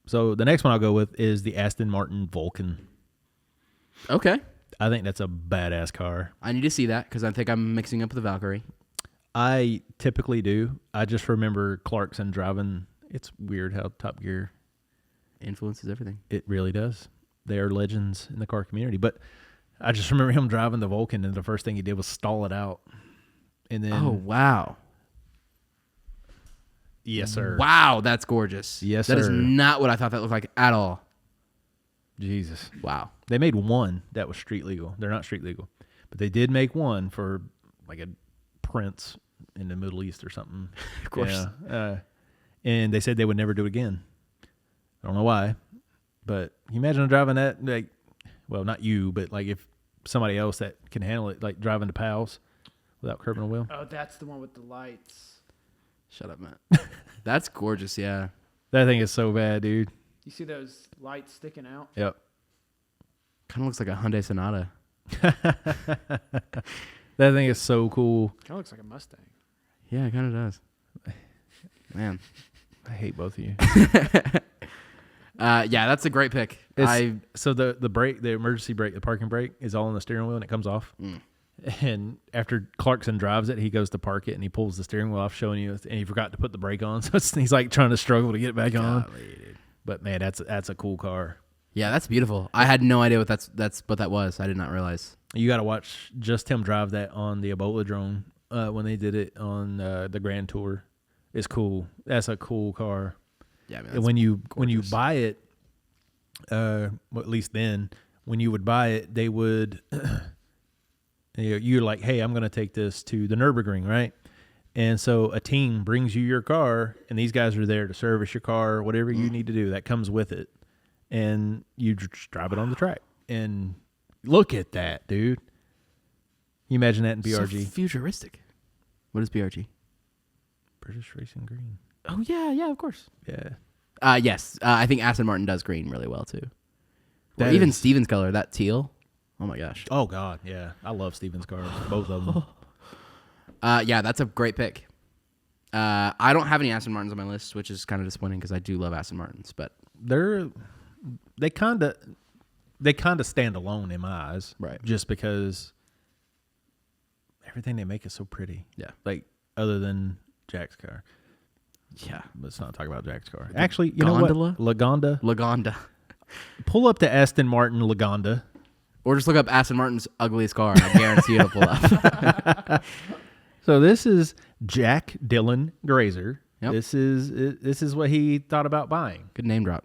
So the next one I'll go with is the Aston Martin Vulcan. Okay. I think that's a badass car. I need to see that because I think I'm mixing up the Valkyrie. I typically do. I just remember Clarkson driving. It's weird how Top Gear, Influences everything. it really does. They are legends in the car community. But I just remember him driving the Vulcan, and the first thing he did was stall it out. And then, Oh, wow. yes, sir. Wow, that's gorgeous. Yes, That is sir. not what I thought that looked like at all. Jesus. Wow. They made one that was street legal. They're not street legal, but they did make one for like a prince in the Middle East or something. Of course. Yeah. And they said they would never do it again. I don't know why, but can you imagine driving that? Like, well, not you, but like if somebody else that can handle it, like driving to Pals without curbing a wheel. Oh, that's the one with the lights. Shut up, Matt. That's gorgeous, yeah. That thing is so bad, dude. You see those lights sticking out? Yep. Kind of looks like a Hyundai Sonata. That thing is so cool. Kind of looks like a Mustang. Yeah, it kind of does. Man. I hate both of you. Yeah, that's a great pick. So the brake, the emergency brake, the parking brake is all on the steering wheel and it comes off. And after Clarkson drives it, he goes to park it and he pulls the steering wheel off, showing you, and he forgot to put the brake on. So he's like trying to struggle to get it back on. Golly, dude. But man, that's a cool car. Yeah, that's beautiful. I had no idea what that's what that was. I did not realize. You got to watch just him drive that on the Ebola drone when they did it on the Grand Tour. It's cool. That's a cool car. Yeah, man. And when you buy it, well, at least then when you would buy it, they would you're like, hey, I'm going to take this to the Nürburgring, right? And so a team brings you your car, and these guys are there to service your car, whatever you need to do. That comes with it, and you just drive it on the track. And look at that, dude. You imagine that in BRG? So futuristic. What is BRG? British Racing Green. Oh yeah, of course. Yeah. Yes. I think Aston Martin does green really well too. Or That even is- Steven's color, that teal. Oh my gosh. Oh God, yeah. I love Steven's cars, both of them. Yeah, that's a great pick. I don't have any Aston Martins on my list, which is kind of disappointing because I do love Aston Martins. But They kind of stand alone in my eyes, Right. Just because everything they make is so pretty. yeah, Like other than Jack's car. yeah. Let's not talk about Jack's car. Actually, you know gondola? what? Lagonda. Lagonda. Pull up the Aston Martin Lagonda. Or just look up Aston Martin's ugliest car. And I guarantee it'll pull up. So this is Jack Dylan Grazer. Yep. This is what he thought about buying. Good name drop.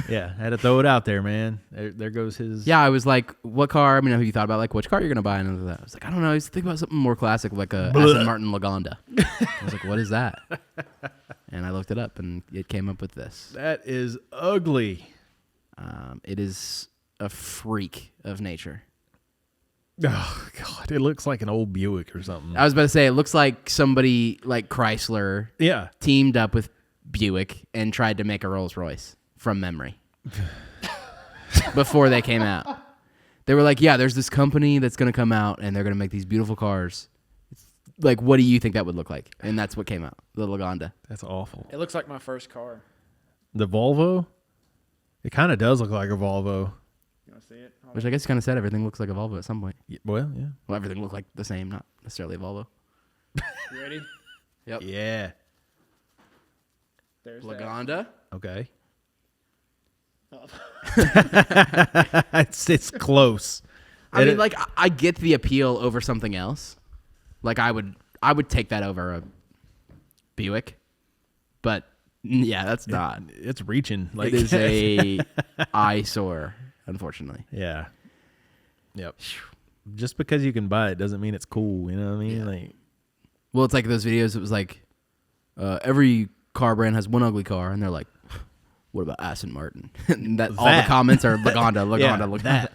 Yeah, had to throw it out there, man. There goes his. Yeah, I was like, what car? I mean, have you thought about like which car you're gonna buy? And I was like, I don't know. I was thinking about something more classic, like a Aston Martin Lagonda. I was like, what is that? And I looked it up, and it came up with this. That is ugly. It is a freak of nature. Oh God, it looks like an old Buick or something. I was about to say, it looks like somebody like Chrysler Yeah. teamed up with Buick and tried to make a Rolls Royce from memory before they came out. They were like, yeah, there's this company that's going to come out and they're going to make these beautiful cars. Like, what do you think that would look like? And that's what came out, the Lagonda. That's awful. It looks like my first car. The Volvo. It kind of does look like a Volvo. You want to see it? Which I guess you kind of said everything looks like a Volvo at some point. Well, yeah. Well, everything looked like the same, not necessarily a Volvo. You ready? Yep. Yeah. There's Lagonda. Okay. that. Oh. it's close. I mean, like, I get the appeal over something else. Like, I would take that over a Buick. But, yeah, that's not. It's reaching. Like It is a eyesore, unfortunately. Yeah. Yep. Just because you can buy it doesn't mean it's cool. You know what I mean? Yeah. Like, Well, it's like those videos. It was like every car brand has one ugly car, and they're like, "What about Aston Martin?" And all the comments are Lagonda. yeah, that.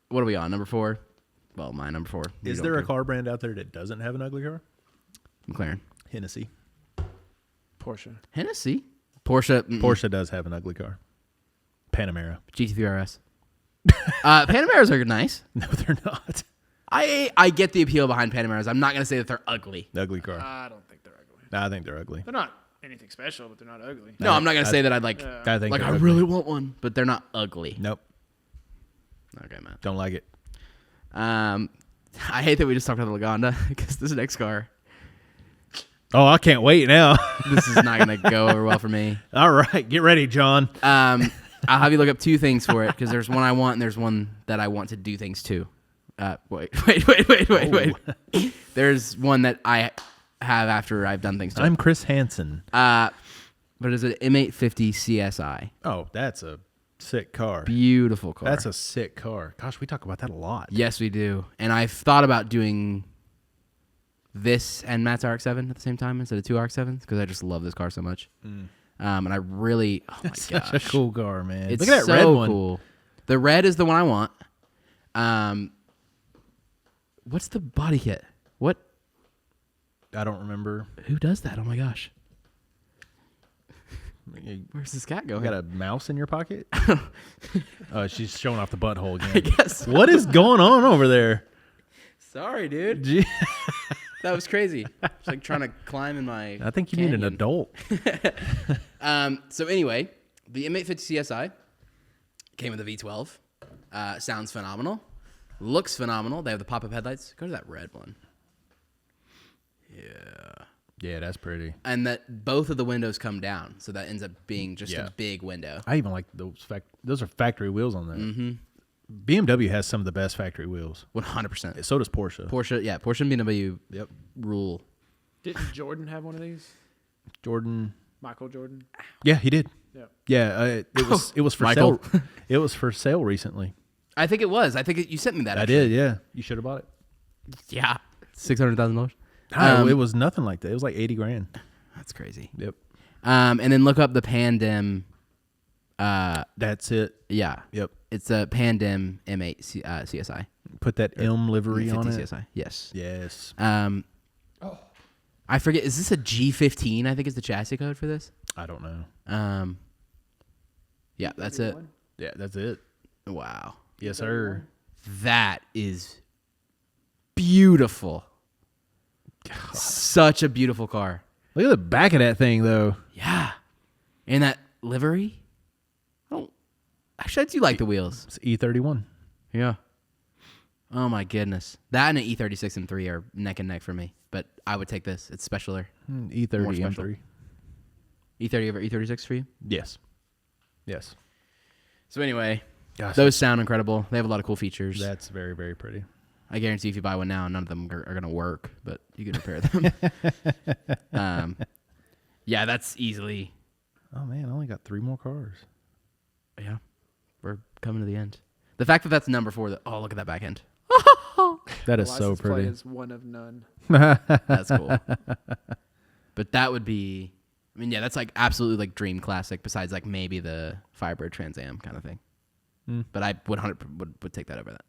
What are we on? Number 4. Well, my number 4. Is there a car brand out there that doesn't have an ugly car? McLaren? Hennessy. Porsche. Hennessy? Porsche? Porsche does have an ugly car. Panamera. GT3 RS. Panameras are nice. No, they're not. I get the appeal behind Panameras. I'm not gonna say that they're ugly. Ugly car. I don't think they're ugly. No, I think they're ugly. They're not anything special, but they're not ugly. No, I'm not gonna say that I'd like. I think Like they're I ugly. really want one, but they're not ugly. Nope. Okay, Matt. Don't like it. I hate that we just talked about the Lagonda because this next car, Oh, I can't wait now. this is not going to go over well for me. All right, get ready, John. I'll have you look up 2 things for it because there's one I want and there's one that I want to do things to. Wait. There's one that I have after I've done things to. I'm Chris Hansen. But it's an M850 CSI. Oh, that's a sick car. Beautiful car. That's a sick car. Gosh, we talk about that a lot. Yes, we do. And I've thought about doing this and Matt's RX-7 at the same time instead of 2 RX-7s because I just love this car so much. And I really, oh my It's gosh, such a cool car, man. It's Look at that so red one. cool. The red is the one I want. What's the body kit? What? I don't remember. Who does that? Oh my gosh. You Where's this cat going? got a mouse in your pocket? She's showing off the butthole again. I guess. What is going on over there? Sorry, dude. Gee, That was crazy. It's like trying to climb in my. I think you need an canyon. adult. So anyway, the M850 CSI came with a V12. Sounds phenomenal. Looks phenomenal. They have the pop-up headlights. Go to that red one. Yeah. Yeah, that's pretty. And that both of the windows come down, so that ends up being just Yeah. a big window. I even like those. Those are factory wheels on that. Mm-hmm. BMW has some of the best factory wheels. 100%. So does Porsche. Porsche and BMW Yep. rule. Didn't Jordan have one of these? Jordan. Michael Jordan? Yeah, he did. Yeah. Yeah, it was for Michael. sale. It was for sale recently. I think it was. You sent me that. I actually. did. Yeah, you should have bought it. Yeah. $600,000. No, it was nothing like that. It was like $80,000. That's crazy. Yep. And then look up the Pandem. That's it. Yeah. Yep. It's a Pandem M8 CSI. Put that M livery on 50 it. CSI. Yes. Yes. I forget. Is this a G15? I think is the chassis code for this. I don't know. Yeah, that's it. Yeah, that's it. Wow. Yes, sir. That is beautiful. Such a beautiful car. Look at the back of that thing, though. Yeah. And that livery. Oh, actually, I do like the wheels. It's E31. Yeah. Oh my goodness. That and an E36 M3 are neck and neck for me. But I would take this. It's specialer. E30 More special. M3. E30 over E36 for you? Yes. Yes. So anyway, Gosh, those sound incredible. They have a lot of cool features. that's very, very pretty. I guarantee if you buy one now, none of them are going to work, but you can repair them. Yeah, that's easily. Oh, man, I only got 3 more cars. Yeah, we're coming to the end. The fact that that's number 4. Oh, look at that back end. That is so License plate pretty. is one of none. That's cool. But that would be. I mean, yeah, that's like absolutely like dream classic. Besides, like maybe the Firebird Trans Am kind of thing. But I would would take that over that.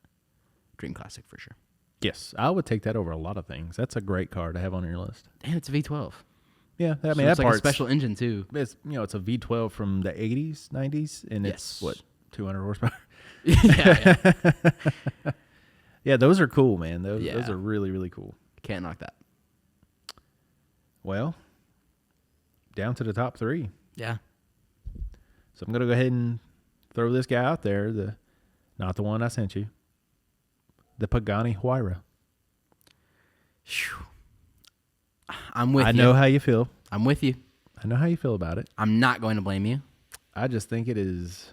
Dream classic for sure. Yes, I would take that over a lot of things. That's a great car to have on your list. And it's a V12. Yeah, I mean, So that it's like a part's special engine too. It's it's a V12 from the 80s, 90s, and it's Yes. what 200 horsepower. yeah. Yeah, those are cool, man. Those Yeah. are really, really cool. Can't knock that. Well, down to the top 3. Yeah. So I'm going to go ahead and throw this guy out there. Not the one I sent you. The Pagani Huayra. I'm with you. I know how you feel. I'm with you. I know how you feel about it. I'm not going to blame you. I just think it is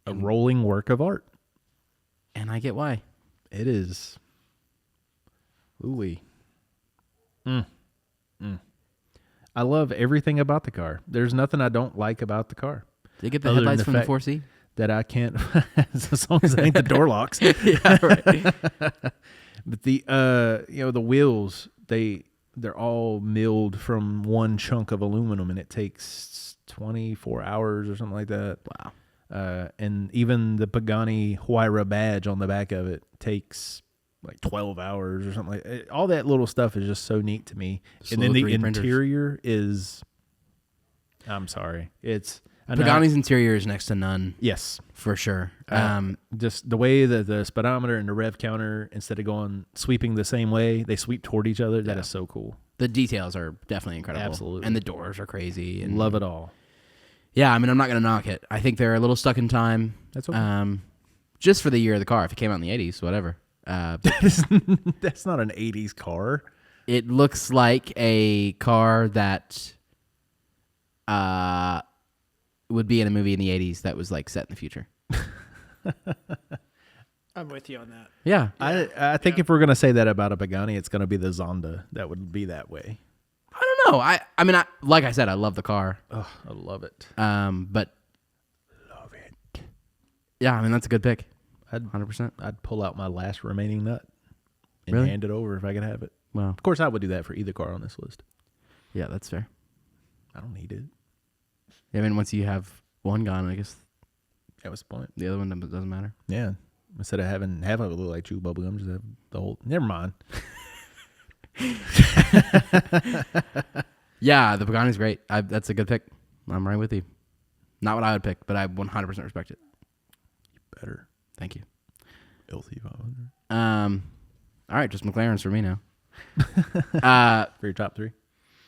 a rolling work of art. And I get why. It is. Ooh-wee. I love everything about the car. There's nothing I don't like about the car. Did you get the Other than headlights the from the fact 4C? That I can't, as long as it ain't the door locks. Yeah, right. But the the wheels, they're all milled from one chunk of aluminum, and it takes 24 hours or something like that. Wow. And even the Pagani Huayra badge on the back of it takes like 12 hours or something like that. All that little stuff is just so neat to me. And then the 3D printers. interior is, I'm sorry, Pagani's interior is next to none. Yes. For sure. Just the way that the speedometer and the rev counter, instead of sweeping the same way, they sweep toward each other. That is so cool. The details are definitely incredible. Absolutely. And the doors are crazy. And Love it all. Yeah, I mean, I'm not going to knock it. I think they're a little stuck in time. That's okay. Just for the year of the car. If it came out in the 80s, whatever. That's not an 80s car. It looks like a car that would be in a movie in the 80s that was like set in the future. I'm with you on that. Yeah. I think if we're going to say that about a Pagani, it's going to be the Zonda that would be that way. I don't know. I mean, like I said, I love the car. Oh, I love it. But Love it. yeah, I mean, that's a good pick. 100%. I'd pull out my last remaining nut and Really? hand it over if I could have it. Well, Of course, I would do that for either car on this list. yeah, that's fair. I don't need it. I mean, once you have one gone, I guess That was the point. the other one doesn't matter. Yeah. Instead of having it look like chew bubble gum, just have the whole. Never mind. Yeah, the Pagani's great. That's a good pick. I'm right with you. Not what I would pick, but I 100% respect it. Better. Thank you. LC500. All right, just McLaren's for me now. For your top three.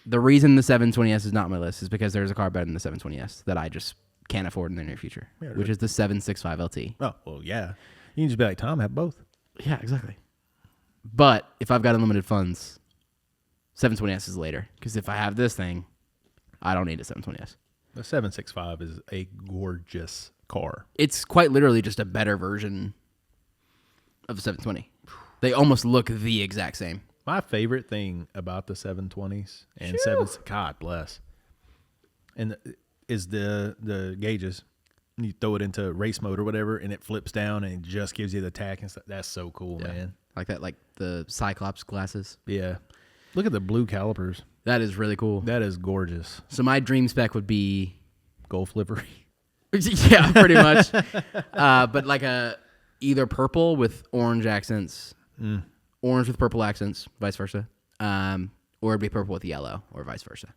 The reason the 720S is not on my list is because there's a car better than the 720S that I just can't afford in the near future, Yeah, which is the 765 LT. Oh, well, yeah. You can just be like, Tom, have both. Yeah, exactly. But if I've got unlimited funds, 720S is later. Because if I have this thing, I don't need a 720S. The 765 is a gorgeous car. It's quite literally just a better version of the 720. They almost look the exact same. My favorite thing about the 720s and God bless, and is the gauges. You throw it into race mode or whatever, and it flips down and it just gives you the tack and stuff. That's so cool, man. Like that, like the Cyclops glasses. Yeah. Look at the blue calipers. That is really cool. That is gorgeous. So my dream spec would be Golf livery. yeah, pretty much. But like either purple with orange accents, orange with purple accents, vice versa, or it'd be purple with yellow, or vice versa.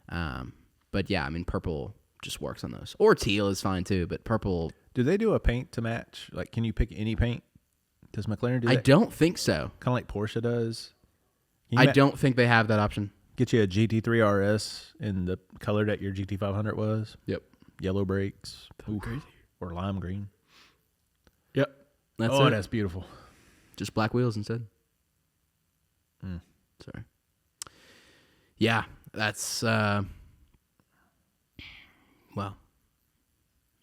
But yeah, I mean, purple just works on those. Or teal is fine too, but purple. Do they do a paint to match? Like, can you pick any paint? Does McLaren do that? I don't think so. Kind of like Porsche does. I don't think they have that option. Get you a GT3 RS in the color that your GT500 was. Yep. Yellow brakes. Oof. Crazy. Or lime green. Yep. That's oh, it. that's beautiful. Just black wheels instead. Sorry. Yeah, that's well.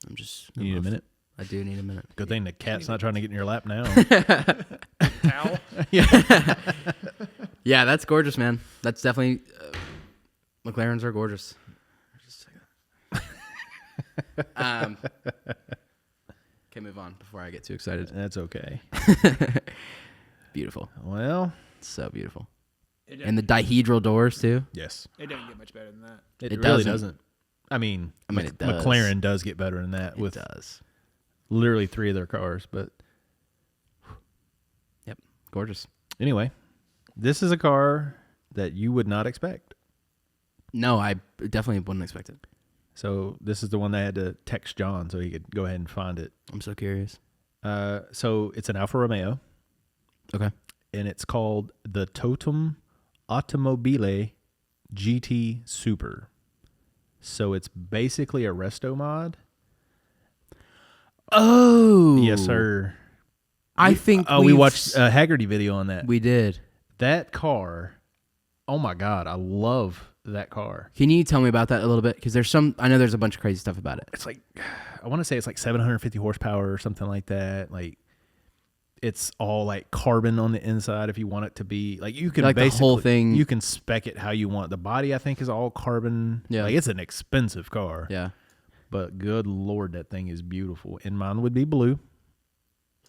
I'm just. You need a minute? I do need a minute. Good thing the cat's not trying to get in your lap now. Towel? Yeah, that's gorgeous, man. That's definitely McLarens are gorgeous. Can move on before I get too excited. That's okay. Beautiful. Well, So beautiful. It And the dihedral doors too. yes. It doesn't get much better than that. It It really doesn't. doesn't. I mean it does. McLaren does get better than that It with does. literally 3 of their cars. But Yep. Gorgeous. anyway, this is a car that you would not expect. No, I definitely wouldn't expect it. So this is the one that I had to text John so he could go ahead and find it. I'm so curious. So it's an Alfa Romeo, Okay. and it's called the Totem Automobile GT Super. So it's basically a resto mod. Oh. Yes, sir. I think we watched a Haggerty video on that. We did. That car, oh my God, I love that car. Can you tell me about that a little bit? Because I know there's a bunch of crazy stuff about it. It's like, I want to say it's like 750 horsepower or something like that. Like, it's all like carbon on the inside if you want it to be. Like, you can like basically, the whole thing. You can spec it how you want. The body, I think, is all carbon. Yeah. Like, it's an expensive car. Yeah. But good Lord, that thing is beautiful. And mine would be blue.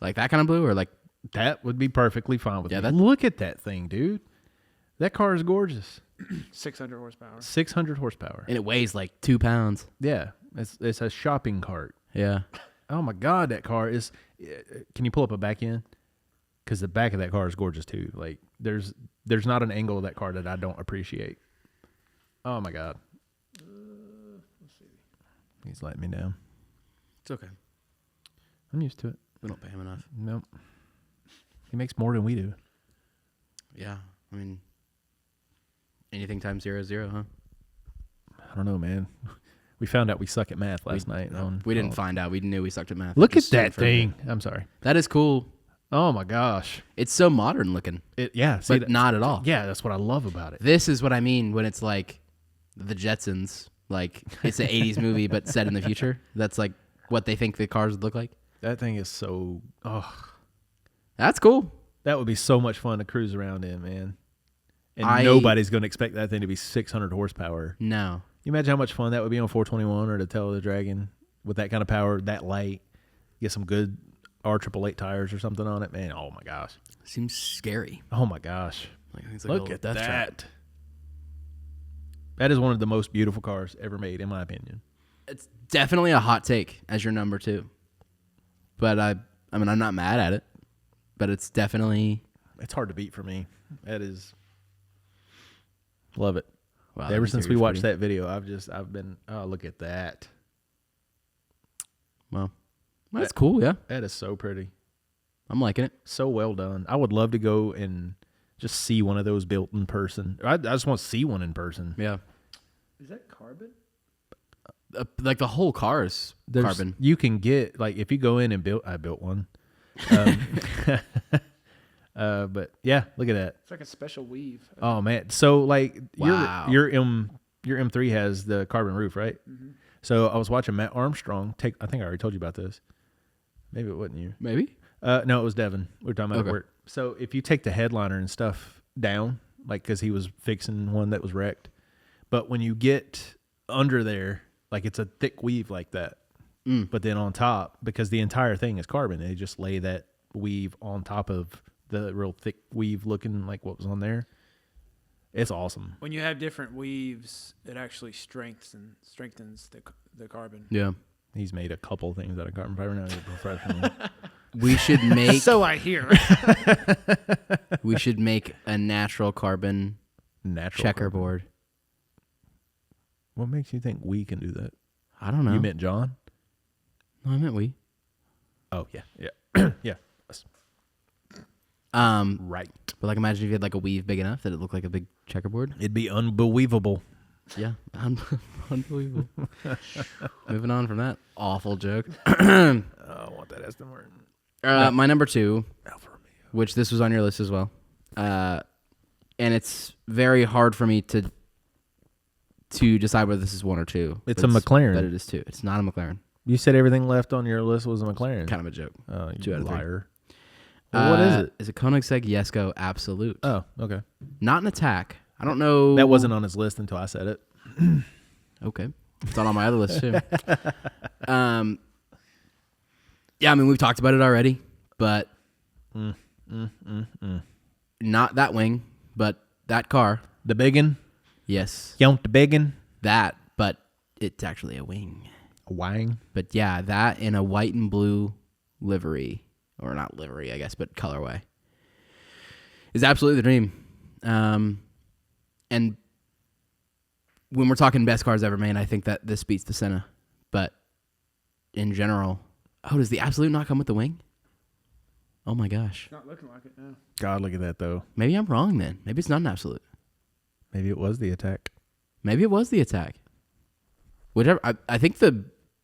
Like that kind of blue, or like that would be perfectly fine with me. that- Look at that thing, dude. That car is gorgeous. 600 horsepower. 600 horsepower. and it weighs like 2 pounds. Yeah, it's a shopping cart. Yeah. Oh my God, that car is. Can you pull up a back end? Because the back of that car is gorgeous too. Like there's not an angle of that car that I don't appreciate. Oh my God. Let's see. He's letting me down. It's okay. I'm used to it. We don't pay him enough. Nope. He makes more than we do. Yeah. I mean, anything times 0 is 0, huh? I don't know, man. We found out we suck at math last night. We didn't find out. We knew we sucked at math. Look at Just that for a bit. thing. I'm sorry. That is cool. Oh my gosh. It's so modern looking, Yeah. See but that? not at all. Yeah, that's what I love about it. This is what I mean when it's like the Jetsons. Like it's an 80s movie, but set in the future. That's like what they think the cars would look like. That thing is so. Oh, That's cool. that would be so much fun to cruise around in, man. And nobody's going to expect that thing to be 600 horsepower. No. You imagine how much fun that would be on 421 or the Tail of the Dragon with that kind of power, that light. Get some good R888 tires or something on it, man. Oh my gosh. Seems scary. Oh my gosh. Like, it's Look at that. That is one of the most beautiful cars ever made, in my opinion. It's definitely a hot take as your number 2. But I mean, I'm not mad at it. But it's definitely. It's hard to beat for me. That is. Love it. Wow, Ever that since we interior's watched pretty. that video, I've been, oh, look at that. Well, that's cool. Yeah, That is so pretty. I'm liking it. So well done. I would love to go and just see one of those built in person. I just want to see one in person. Yeah, Is that carbon? like the whole car is carbon. You can get, like, if you go in and I built one. But yeah, look at that. It's like a special weave. Oh man. So like Wow. your M3 has the carbon roof, right? Mm-hmm. So I was watching Matt Armstrong I think I already told you about this. Maybe it wasn't you. Maybe. No, it was Devin. We were talking about Okay. at work. So if you take the headliner and stuff down, like, because he was fixing one that was wrecked, but when you get under there, like, it's a thick weave like that. But then on top, because the entire thing is carbon, they just lay that weave on top of the real thick weave looking like what was on there. It's awesome. When you have different weaves, it actually strengthens the carbon. Yeah. He's made a couple things out of carbon fiber. Now he's a professional. We should make. So I hear. We should make a natural carbon Natural checkerboard. carbon. What makes you think we can do that? I don't know. You meant John? No, I meant we. Oh yeah, yeah, yeah. That's right. But like, imagine if you had like a weave big enough that it looked like a big checkerboard. It'd be unbelievable. Yeah, unbelievable. Moving on from that awful joke. Oh, I want that Aston Martin. My number 2, Alfa Romeo. which this was on your list as well, and it's very hard for me to decide whether this is 1 or 2. It's but a McLaren. But it is 2. It's not a McLaren. You said everything left on your list was a McLaren. Kind of a joke. Oh, you 2 out of 3. liar. Well, what is it? It's a Koenigsegg Jesko Absolute. Oh, okay. Not an Attack. I don't know. That wasn't on his list until I said it. Okay. It's not on my other list too. Yeah, I mean, we've talked about it already, but not that wing, but that car. The biggin. Yes. You want the biggin? That, but it's actually a wing. A wang. But yeah, that in a white and blue livery, or not livery, I guess, but colorway, is absolutely the dream. And when we're talking best cars ever made, I think that this beats the Senna. But in general, does the Absolute not come with the wing? Oh my gosh. Not looking like it now. God, look at that though. Maybe I'm wrong then. Maybe it's not an Absolute. Maybe it was the Attack. Maybe it was the Attack. Whichever. I think that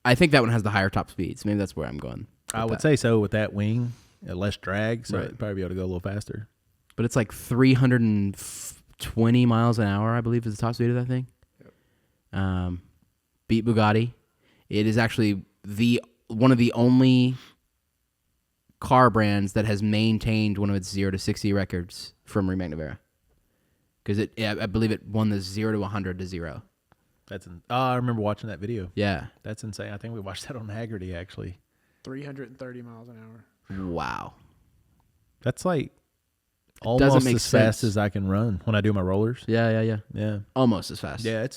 one has the higher top speeds. Maybe that's where I'm going. I would say so with that wing, less drag, so Right. it'd probably be able to go a little faster. But it's like 320 miles an hour, I believe, is the top speed of that thing. Yep. Beat Bugatti. It is actually one of the only car brands that has maintained one of its 0 to 60 records from Remagna because I believe it won the 0 to 100 to 0. I remember watching that video. Yeah. That's insane. I think we watched that on Haggerty actually. 330 miles an hour. Wow. That's like doesn't almost make as fast sense. as I can run when I do my rollers. Yeah. Yeah. Almost as fast. Yeah,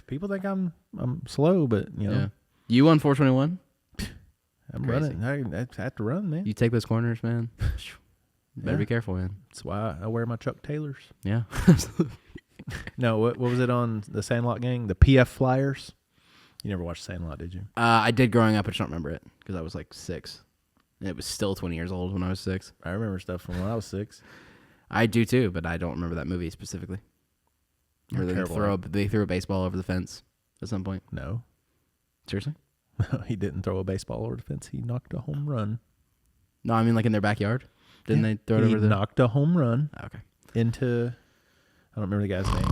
people think I'm slow, but Yeah. You won 421? I'm Crazy. running. I have to run, man. You take those corners, man. Better Yeah. be careful, man. That's why I wear my Chuck Taylors. Yeah. No, what was it on the Sandlot Gang? The PF Flyers? You never watched Sandlot, did you? I did growing up, I just don't remember it because I was like 6. And it was still 20 years old when I was 6. I remember stuff from when I was 6. I do too, but I don't remember that movie specifically. Where they threw a baseball over the fence at some point. No. Seriously? He didn't throw a baseball over the fence. He knocked a home run. No, I mean like in their backyard. Didn't they throw it He over the? knocked a home run Oh, okay. into, I don't remember the guy's name,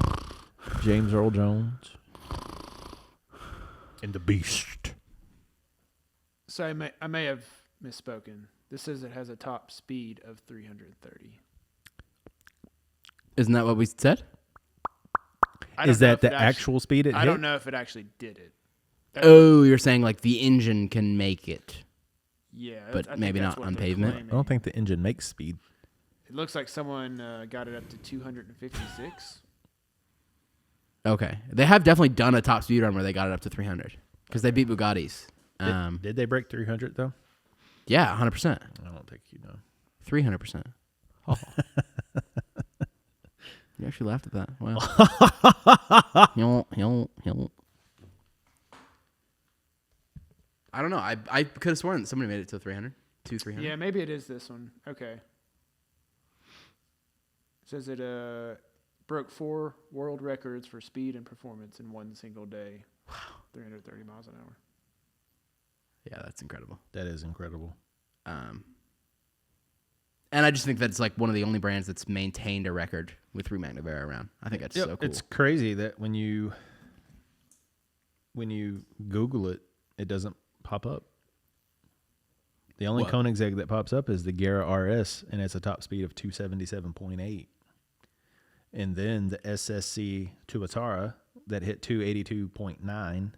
James Earl Jones. And the Beast. So I may have misspoken. This says it has a top speed of 330. Isn't that what we said? Is that the actual speed it hit? I don't know if it actually did it. Oh, you're saying like the engine can make it. Yeah, But I think maybe that's not what on they're pavement? claiming. I don't think the engine makes speed. It looks like someone got it up to 256. Okay. They have definitely done a top speed run where they got it up to 300 because they beat Bugattis. Did they break 300 though? Yeah, 100%. I don't think you know. 300%. Oh. You actually laughed at that. Wow. I don't know. I could have sworn that somebody made it to 300. 300. Yeah, maybe it is this one. Okay. It says it broke 4 world records for speed and performance in one single day. Wow. 330 miles an hour. Yeah, that's incredible. That is incredible. And I just think that's like one of the only brands that's maintained a record with Remagna around. I think that's so cool. It's crazy that when you Google it, it doesn't pop up. The only Koenigsegg that pops up is the Gera RS, and it's a top speed of 277.8. And then the SSC Tuatara that hit 282.9,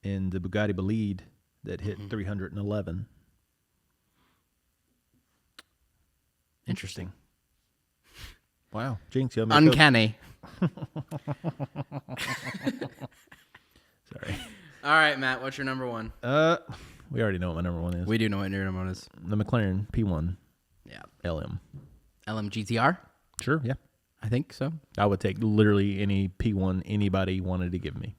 and the Bugatti Bolide that hit 311. Interesting. Wow. Jinx, you owe me Uncanny. Sorry. All right, Matt, what's your number one? We already know what my number one is. We do know what your number one is. The McLaren P1 Yeah. LM. LM GTR? Sure, yeah. I think so. I would take literally any P1 anybody wanted to give me.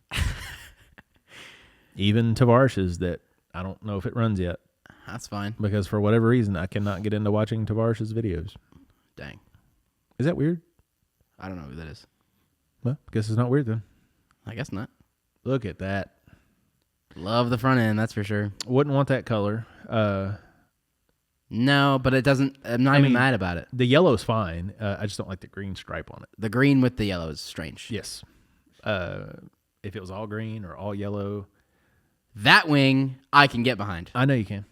Even Tavares's that I don't know if it runs yet. That's fine. Because for whatever reason, I cannot get into watching Tavares's videos. Dang. Is that weird? I don't know who that is. Well, I guess it's not weird then. I guess not. Look at that. Love the front end, that's for sure. Wouldn't want that color. No, but it doesn't. I'm not even mad about it. The yellow's fine. I just don't like the green stripe on it. The green with the yellow is strange. Yes. If it was all green or all yellow. That wing, I can get behind. I know you can.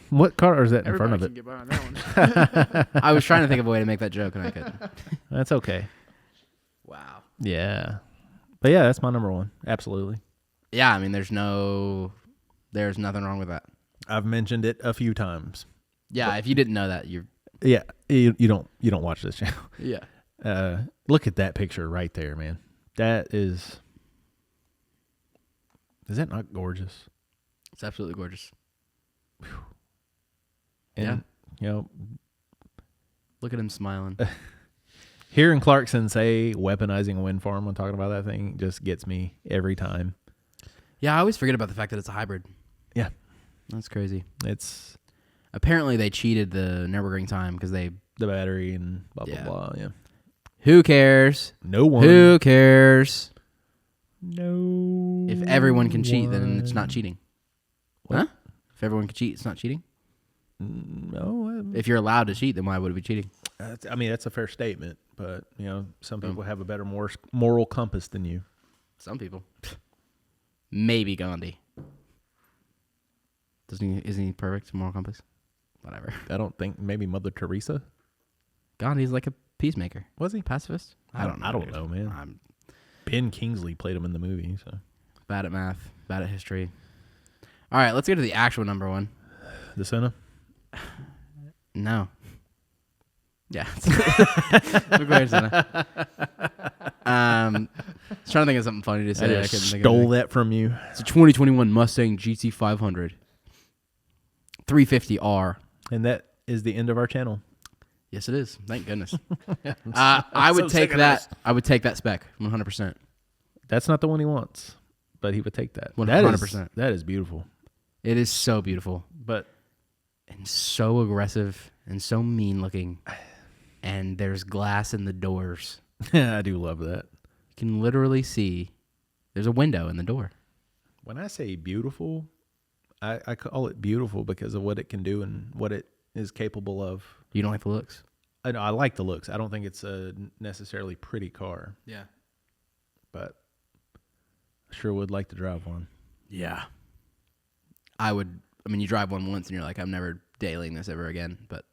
What car is that in front of it? Everybody can get behind that one. I was trying to think of a way to make that joke, and I couldn't. That's okay. Wow. Yeah. But yeah, that's my number one. Absolutely. Yeah, I mean, there's nothing wrong with that. I've mentioned it a few times. Yeah, if you didn't know that, you're. Yeah, you don't watch this channel. Yeah. Look at that picture right there, man. That is that not gorgeous? It's absolutely gorgeous. And, Look at him smiling. Hearing Clarkson say weaponizing a wind farm when talking about that thing just gets me every time. Yeah, I always forget about the fact that it's a hybrid. Yeah. That's crazy. It's Apparently, they cheated the Nürburgring time because the battery and blah, Yeah. blah, blah. Yeah. Who cares? No one. Who cares? No. If everyone can cheat, then it's not cheating. What? Huh? If everyone can cheat, it's not cheating? No. If you're allowed to cheat, then why would it be cheating? I mean, that's a fair statement, but, some people have a better moral compass than you. Some people. Maybe Gandhi. Isn't he perfect? Moral compass? Whatever. I don't think, maybe Mother Teresa? Gandhi's like a peacemaker. Was he? Pacifist? I don't know, man. I'm Ben Kingsley played him in the movie, so. bad at math, bad at history. All right, let's get to the actual number one. The Senna? No. Yeah. McLaren Senna. I was trying to think of something funny to say. I just stole that from you. It's a 2021 Mustang GT 500. 350R. And that is the end of our channel. Yes, it is. Thank goodness. I would take that. I would take that spec 100%. That's not the one he wants, but he would take that. 100%. That is beautiful. It is so beautiful. But And so aggressive and so mean looking. And there's glass in the doors. I do love that. You can literally see there's a window in the door. When I say beautiful, I call it beautiful because of what it can do and what it is capable of. You don't like the looks? I like the looks. I don't think it's a necessarily pretty car, Yeah. but I sure would like to drive one. Yeah. I would. I mean, you drive one once and you're like, I'm never dailying this ever again. But,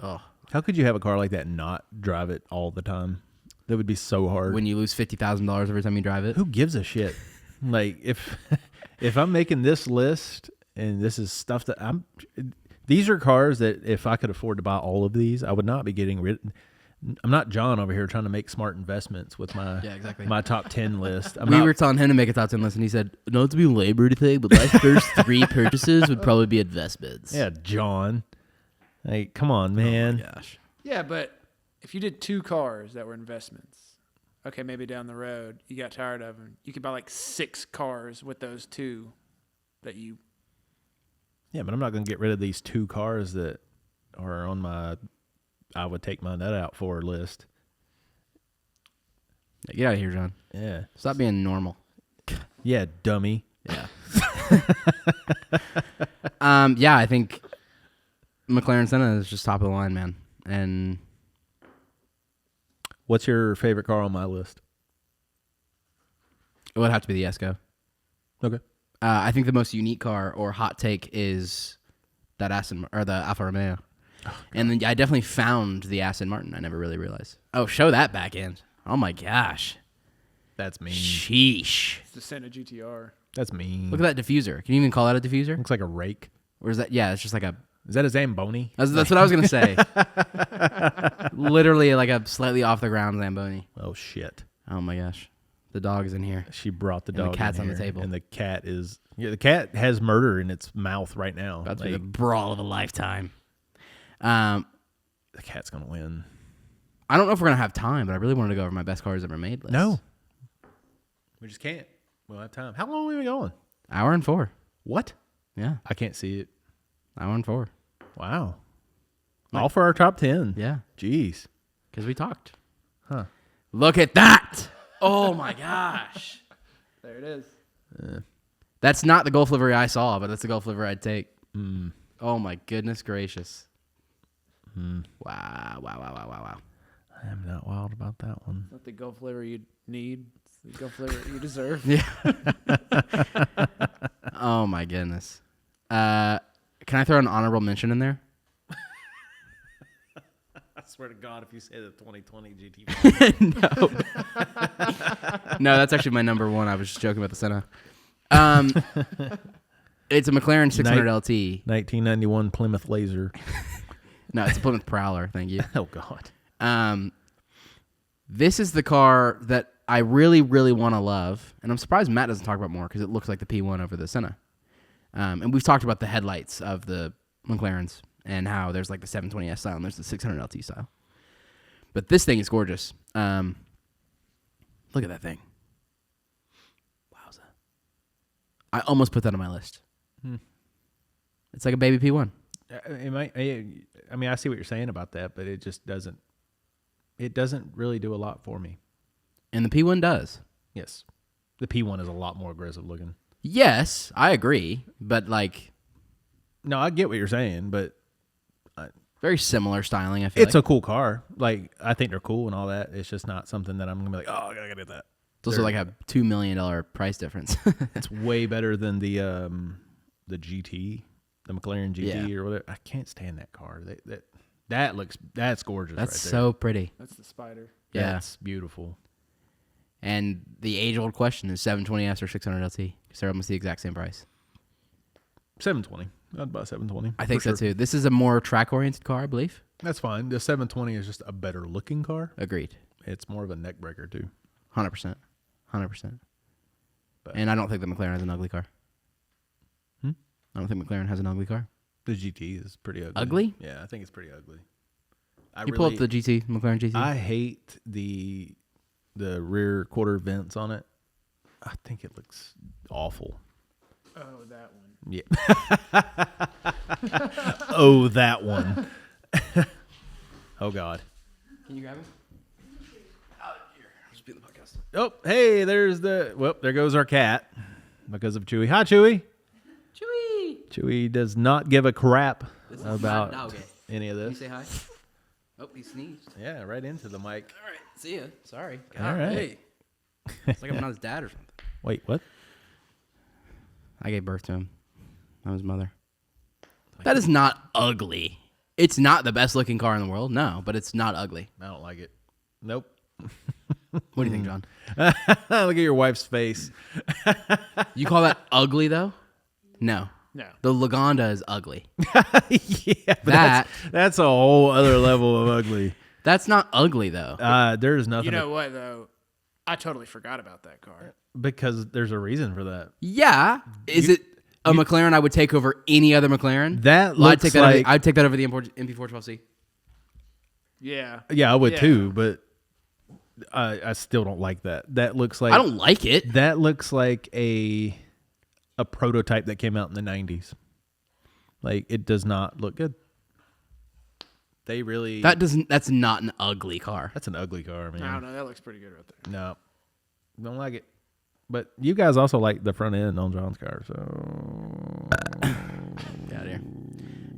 oh. How could you have a car like that and not drive it all the time? That would be so hard. When you lose $50,000 every time you drive it? Who gives a shit? Like, if I'm making this list and this is stuff that these are cars that if I could afford to buy all of these, I would not be getting rid. I'm not John over here trying to make smart investments with my my top 10 list. We were telling him to make a top 10 list, and he said, not to be labored thing, but my first 3 purchases would probably be investments. Yeah, John. Like, come on, man. Oh my gosh. Yeah, but if you did 2 cars that were investments, okay, maybe down the road you got tired of them, you could buy like 6 cars with those 2 that you. Yeah, but I'm not going to get rid of these 2 cars that are on my I would take my nut out for list. Get out of here, John. Yeah. Stop being normal. Yeah, dummy. Yeah. Yeah, I think McLaren Senna is just top of the line, man. And what's your favorite car on my list? it would have to be the Esco. Okay. I think the most unique car or hot take is that the Alfa Romeo. Oh, and then I definitely found the Aston Martin. I never really realized. Oh, show that back end. Oh my gosh. That's mean. Sheesh. It's the Senna GTR. That's mean. Look at that diffuser. Can you even call that a diffuser? Looks like a rake. Or is that? Yeah, it's just like a. Is that a Zamboni? That's what I was gonna say. Literally like a slightly off the ground Zamboni. Oh shit. Oh my gosh. The dog is in here. She brought the And the dog. cat's in on the here, table. and the cat is. Yeah, the cat has murder in its mouth right now. About to be the brawl of a lifetime. The cat's gonna win. I don't know if we're gonna have time, but I really wanted to go over my best cars ever made list. No, we just can't. We don't have time. How long have we been going? Hour and 4. What? Yeah. I can't see it. Hour and 4. Wow. All for our top 10. Yeah. Jeez. Because we talked. Huh. Look at that. Oh my gosh. There it is. That's not the Gulf livery I saw, but that's the Gulf livery I'd take. Oh my goodness gracious. Wow. I am not wild about that one. It's not the Gulf liver you need. It's the Gulf liver you deserve. Yeah. Oh my goodness. Can I throw an honorable mention in there? I swear to God, if you say the 2020 GT5. No, that's actually my number 1. I was just joking about the Senna. It's a McLaren 600 LT. 1991 Plymouth Laser. No, it's a Plymouth Prowler. Thank you. Oh, God. This is the car that I really, really want to love, and I'm surprised Matt doesn't talk about more because it looks like the P1 over the Senna. And we've talked about the headlights of the McLarens and how there's like the 720S style and there's the 600 LT style. But this thing is gorgeous. Look at that thing. Wowza. I almost put that on my list. It's like a baby P1. I mean, I see what you're saying about that, but it just doesn't. It doesn't really do a lot for me. And the P1 does. Yes. The P1 is a lot more aggressive looking. Yes, I agree, but like No, I get what you're saying, but very similar styling. I feel it's like a cool car. Like, I think they're cool and all that. It's just not something that I'm gonna be like, oh, I gotta get that. it's also like a $2 million price difference. It's way better than the GT, the McLaren GT Yeah. or whatever. I can't stand that car. That's gorgeous. That's right there. so pretty. That's the Spider. Yeah. That's beautiful. And the age-old question is 720S or 600 LT because they're almost the exact same price. 720. I'd buy 720. I think for so sure. too. This is a more track-oriented car, I believe. That's fine. The 720 is just a better looking car. Agreed. It's more of a neck breaker too. 100%. 100%. But And I don't think the McLaren has an ugly car. Hmm? I don't think McLaren has an ugly car. the GT is pretty ugly. Ugly? Yeah, I think it's pretty ugly. You pull up the GT, McLaren GT. I hate the rear quarter vents on it. I think it looks awful. Oh, that one. Yeah. Oh, that one. Oh, God. Can you grab it? Oh, here. I'll just be in the podcast. Oh, hey, there goes our cat because of Chewy. Hi, Chewy. Chewy! Chewy does not give a crap This is about my doggy. any of Can you this. say hi? Oh, he sneezed. Yeah, right into the mic. All right. See ya. Sorry. All right. Hey. It's like I'm not his dad or something. Wait, what? I gave birth to him. I'm his mother. That is not ugly. It's not the best looking car in the world, no, but it's not ugly. I don't like it. Nope. What do you think, John? Look at your wife's face. You call that ugly, though? No. No. The Lagonda is ugly. Yeah, but that's a whole other level of ugly. That's not ugly, though. There's nothing You know what, though? I totally forgot about that car. because there's a reason for that. Yeah. Is it a McLaren I would take over any other McLaren? That Well, looks like I'd take that over the MP412C. Yeah. yeah, I would Yeah. too, but I still don't like that. That looks like I don't like it. That looks like a prototype that came out in the 90s. Like, it does not look good. They really That's not an ugly car. that's an ugly car, man. I don't know. That looks pretty good right there. No, don't like it. But you guys also like the front end on John's car, so Get out of here.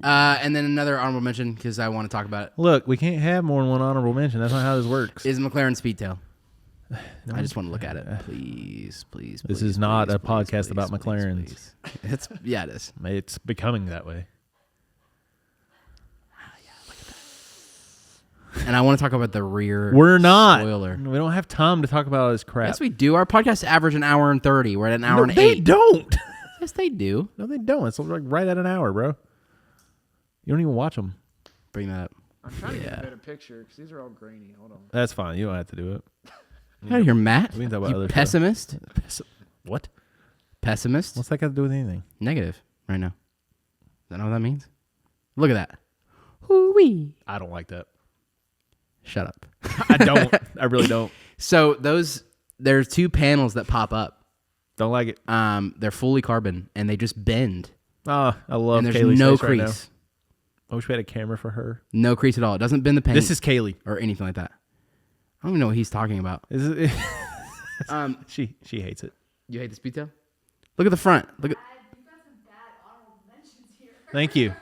And then another honorable mention because I want to talk about it look, we can't have more than one honorable mention. That's not how this works. is McLaren Speedtail. I just want to look at it, please. This is not a podcast about please, McLarens. please. It's it is. It's becoming that way. And I want to talk about the rear. We're not. spoiler. We don't have time to talk about all this crap. Yes, we do. Our podcast average an hour and 30. We're at an hour and they 8. don't. Yes, they do. No, they don't. It's like right at an hour, bro. You don't even watch them. Bring that up. I'm trying to get Yeah. a better picture because these are all grainy. Hold on. That's fine. You don't have to do it. Get out of here, Matt. We can talk about You other stuff. pessimist. What? Pessimist. What's that got to do with anything? Negative right now. Is that know what that means? Look at that. Hoo-wee. I don't like that. Shut up. I don't. I really don't. So there's two panels that pop up. Don't like it. They're fully carbon and they just bend. Oh, I love And there's Kaylee's no face right now. crease. I wish we had a camera for her. No crease at all. It doesn't bend the paint. This is Kaylee. or anything like that. I don't even know what he's talking about. Is it? You she hates it. hate the Speedtail? Look at the front. Look at. Thank you.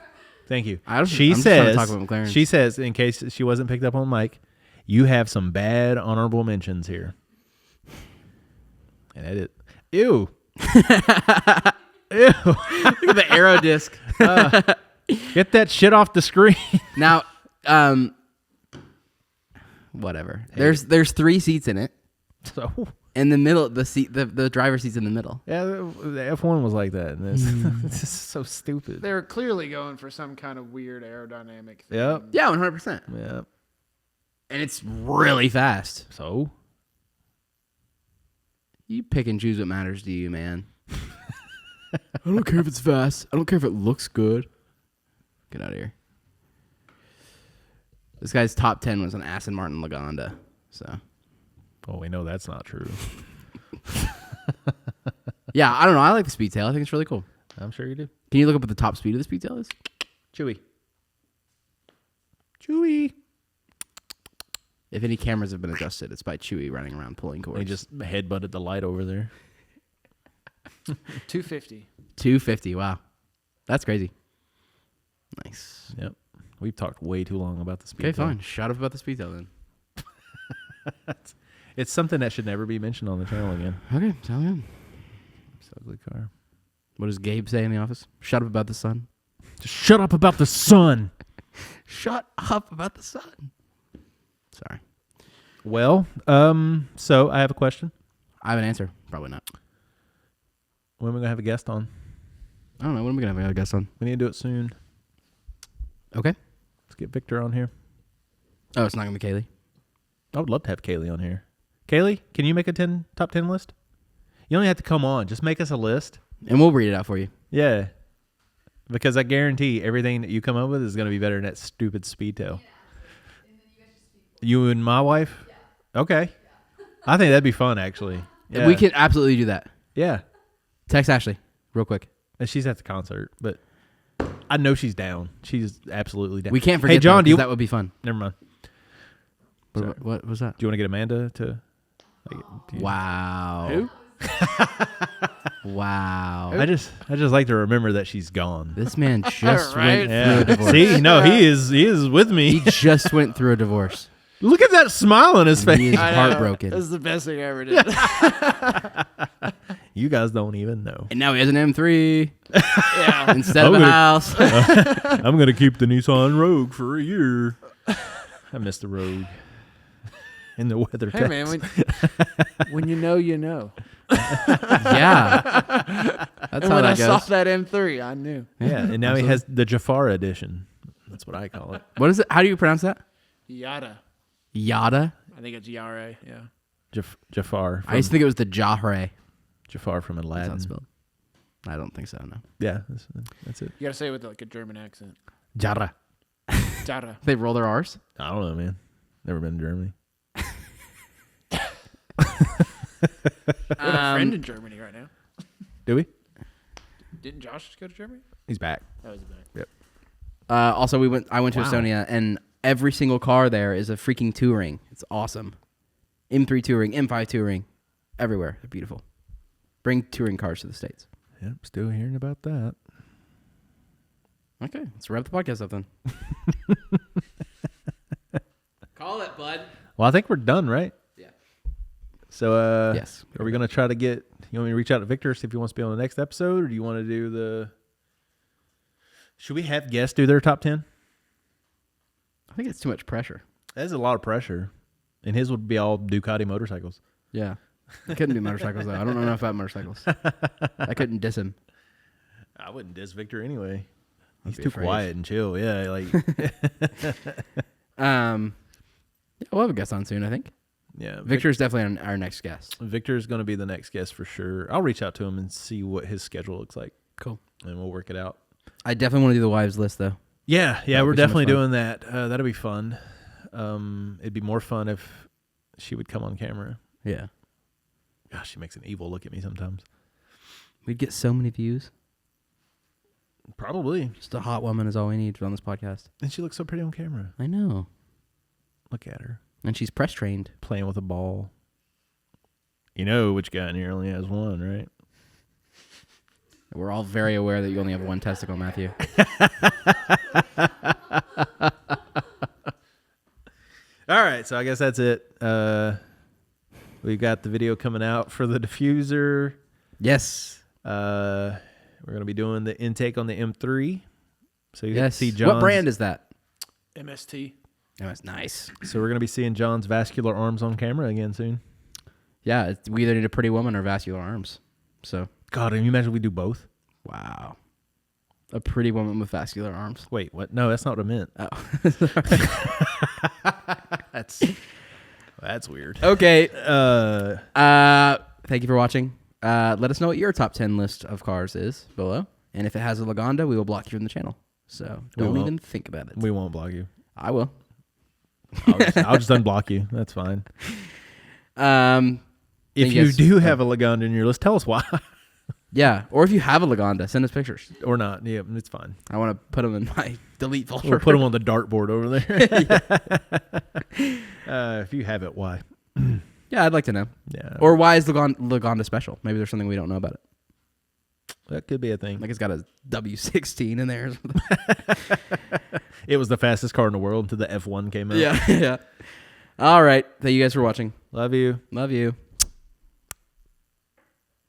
Thank you. I'm just She trying to says. talk about McLarens. She says, in case she wasn't picked up on mic, you have some bad honorable mentions here. And edit. Ew. Ew. Look at the arrow disc. Get that shit off the screen. Now, whatever. There's 3 seats in it. So, In the middle, the driver's seat's in the middle. yeah, the F1 was like that. And this is so stupid. They're clearly going for some kind of weird aerodynamic thing. Yep. Yeah, 100%. Yeah. And it's really fast. So, You pick and choose what matters to you, man. I don't care if it's fast. I don't care if it looks good. Get out of here. This guy's top 10 was an Aston Martin Lagonda. So, well, we know that's not true. yeah, I don't know. I like the Speedtail. I think it's really cool. I'm sure you do. Can you look up what the top speed of the Speedtail is? Chewy. Chewy. If any cameras have been adjusted, it's by Chewy running around pulling cords. He just headbutted the light over there. $250. $250. Wow, that's crazy. Nice. Yep. We've talked way too long about the speed. Okay, fine. Shut up about the speed then. It's something that should never be mentioned on the channel again. Okay, tell me. It's an ugly car. What does Gabe say in the office? Shut up about the sun. Just shut up about the sun. Shut up about the sun. Sorry. Well, so I have a question. I have an answer. Probably not. When are we gonna have a guest on? I don't know. When are we going to have a guest on? We need to do it soon. Okay. Let's get Victor on here. Oh, it's not going to be Kaylee? I would love to have Kaylee on here. Kaylee, can you make a top 10 list? You don't have to come on. Just make us a list. And we'll read it out for you. Yeah. Because I guarantee everything that you come up with is going to be better than that stupid Speedtail. You and my wife? Yeah. Okay. Yeah. I think that'd be fun, actually. Yeah. We can absolutely do that. Yeah. Text Ashley real quick. And she's at the concert, but I know she's down. She's absolutely down. We can't forget. Hey, John, that would be fun. Never mind. What was that? Do you want to get Amanda to? Wow. Who? Wow. I just like to remember that she's gone. This man just Right? went through a divorce. See, no, he is with me. He just went through a divorce. Look at that smile on his face. He is I know. heartbroken. This is the best thing I ever did. You guys don't even know. And now he has an M3 Yeah. instead of a house. I'm gonna keep the Nissan Rogue for a year. I miss the Rogue. In the weather. Hey, man, when you know, you know. Yeah. That's And how when I that saw goes. that M3, I knew. Yeah, and now he has the Jafar edition. That's what I call it. What is it? How do you pronounce that? Yada. Yada? I think it's Yara, yeah. Jafar. I used to think it was the Jahre. Jafar from That's how Aladdin. it's spelled. I don't think so, no. Yeah, that's it. You gotta say it with like a German accent. Jara. Yada. They roll their R's? I don't know, man. Never been to Germany. We have a friend in Germany right now. Do we? Didn't Josh just go to Germany? He's back. That was back. Yep. Also, I went to Wow. Estonia, and every single car there is a freaking touring. It's awesome. M3 touring, M5 touring, everywhere. They're beautiful. Bring touring cars to the States. Yep, still hearing about that. Okay, let's wrap the podcast up then. Call it, bud. Well, I think we're done, right? Yeah. So, Yes. Are we going to try to get, you want me to reach out to Victor, see if he wants to be on the next episode, or do you want to do should we have guests do their top 10? I think it's too much pressure. That is a lot of pressure. And his would be all Ducati motorcycles. Yeah. I couldn't do motorcycles, though. I don't know enough about motorcycles. I couldn't diss him. I wouldn't diss Victor anyway. I'd He's be too afraid. quiet and chill. Yeah, like Yeah, we'll have a guest on soon, I think. yeah. Victor's definitely our next guest. Victor's going to be the next guest for sure. I'll reach out to him and see what his schedule looks like, Cool. and we'll work it out. I definitely want to do the wives list, though. Yeah, That'd we're be so much definitely fun. doing that. That'll be fun. It'd be more fun if she would come on camera. Yeah. Gosh, she makes an evil look at me sometimes. We'd get so many views. Probably. Just a hot woman is all we need on this podcast. And she looks so pretty on camera. I know. Look at her. And she's press trained. Playing with a ball. You know which guy in here only has one, right? We're all very aware that you only have one testicle, Matthew. All right, so I guess that's it. We've got the video coming out for the diffuser. Yes. We're going to be doing the intake on the M3. So you get to Yes. see John's, What brand is that? MST. Oh, that's nice. So we're going to be seeing John's vascular arms on camera again soon. Yeah, we either need a pretty woman or vascular arms. So, God, can you imagine we do both? wow. A pretty woman with vascular arms. Wait, what? No, that's not what I meant. Oh. That's weird. Okay. Thank Thank you for watching. Let us know what your top 10 list of cars is below. And if it has a Lagonda, we will block you from the channel. So We don't won't. even think about it. We won't block you. I will. I'll just unblock you. That's fine. If Thank you guys. do have a Lagonda in your list, tell us why. Yeah. Or if you have a Lagonda, send us pictures. Or not. Yeah, it's fine. I want to put them in my delete folder. We'll put them on the dartboard over there. If you have it, why? Yeah, I'd like to know. Yeah. Or why is Lagonda special? Maybe there's something we don't know about it. That could be a thing. Like it's got a W16 in there or something. It was the fastest car in the world until the F1 came out. Yeah. All right. Thank you guys for watching. Love you. Love you.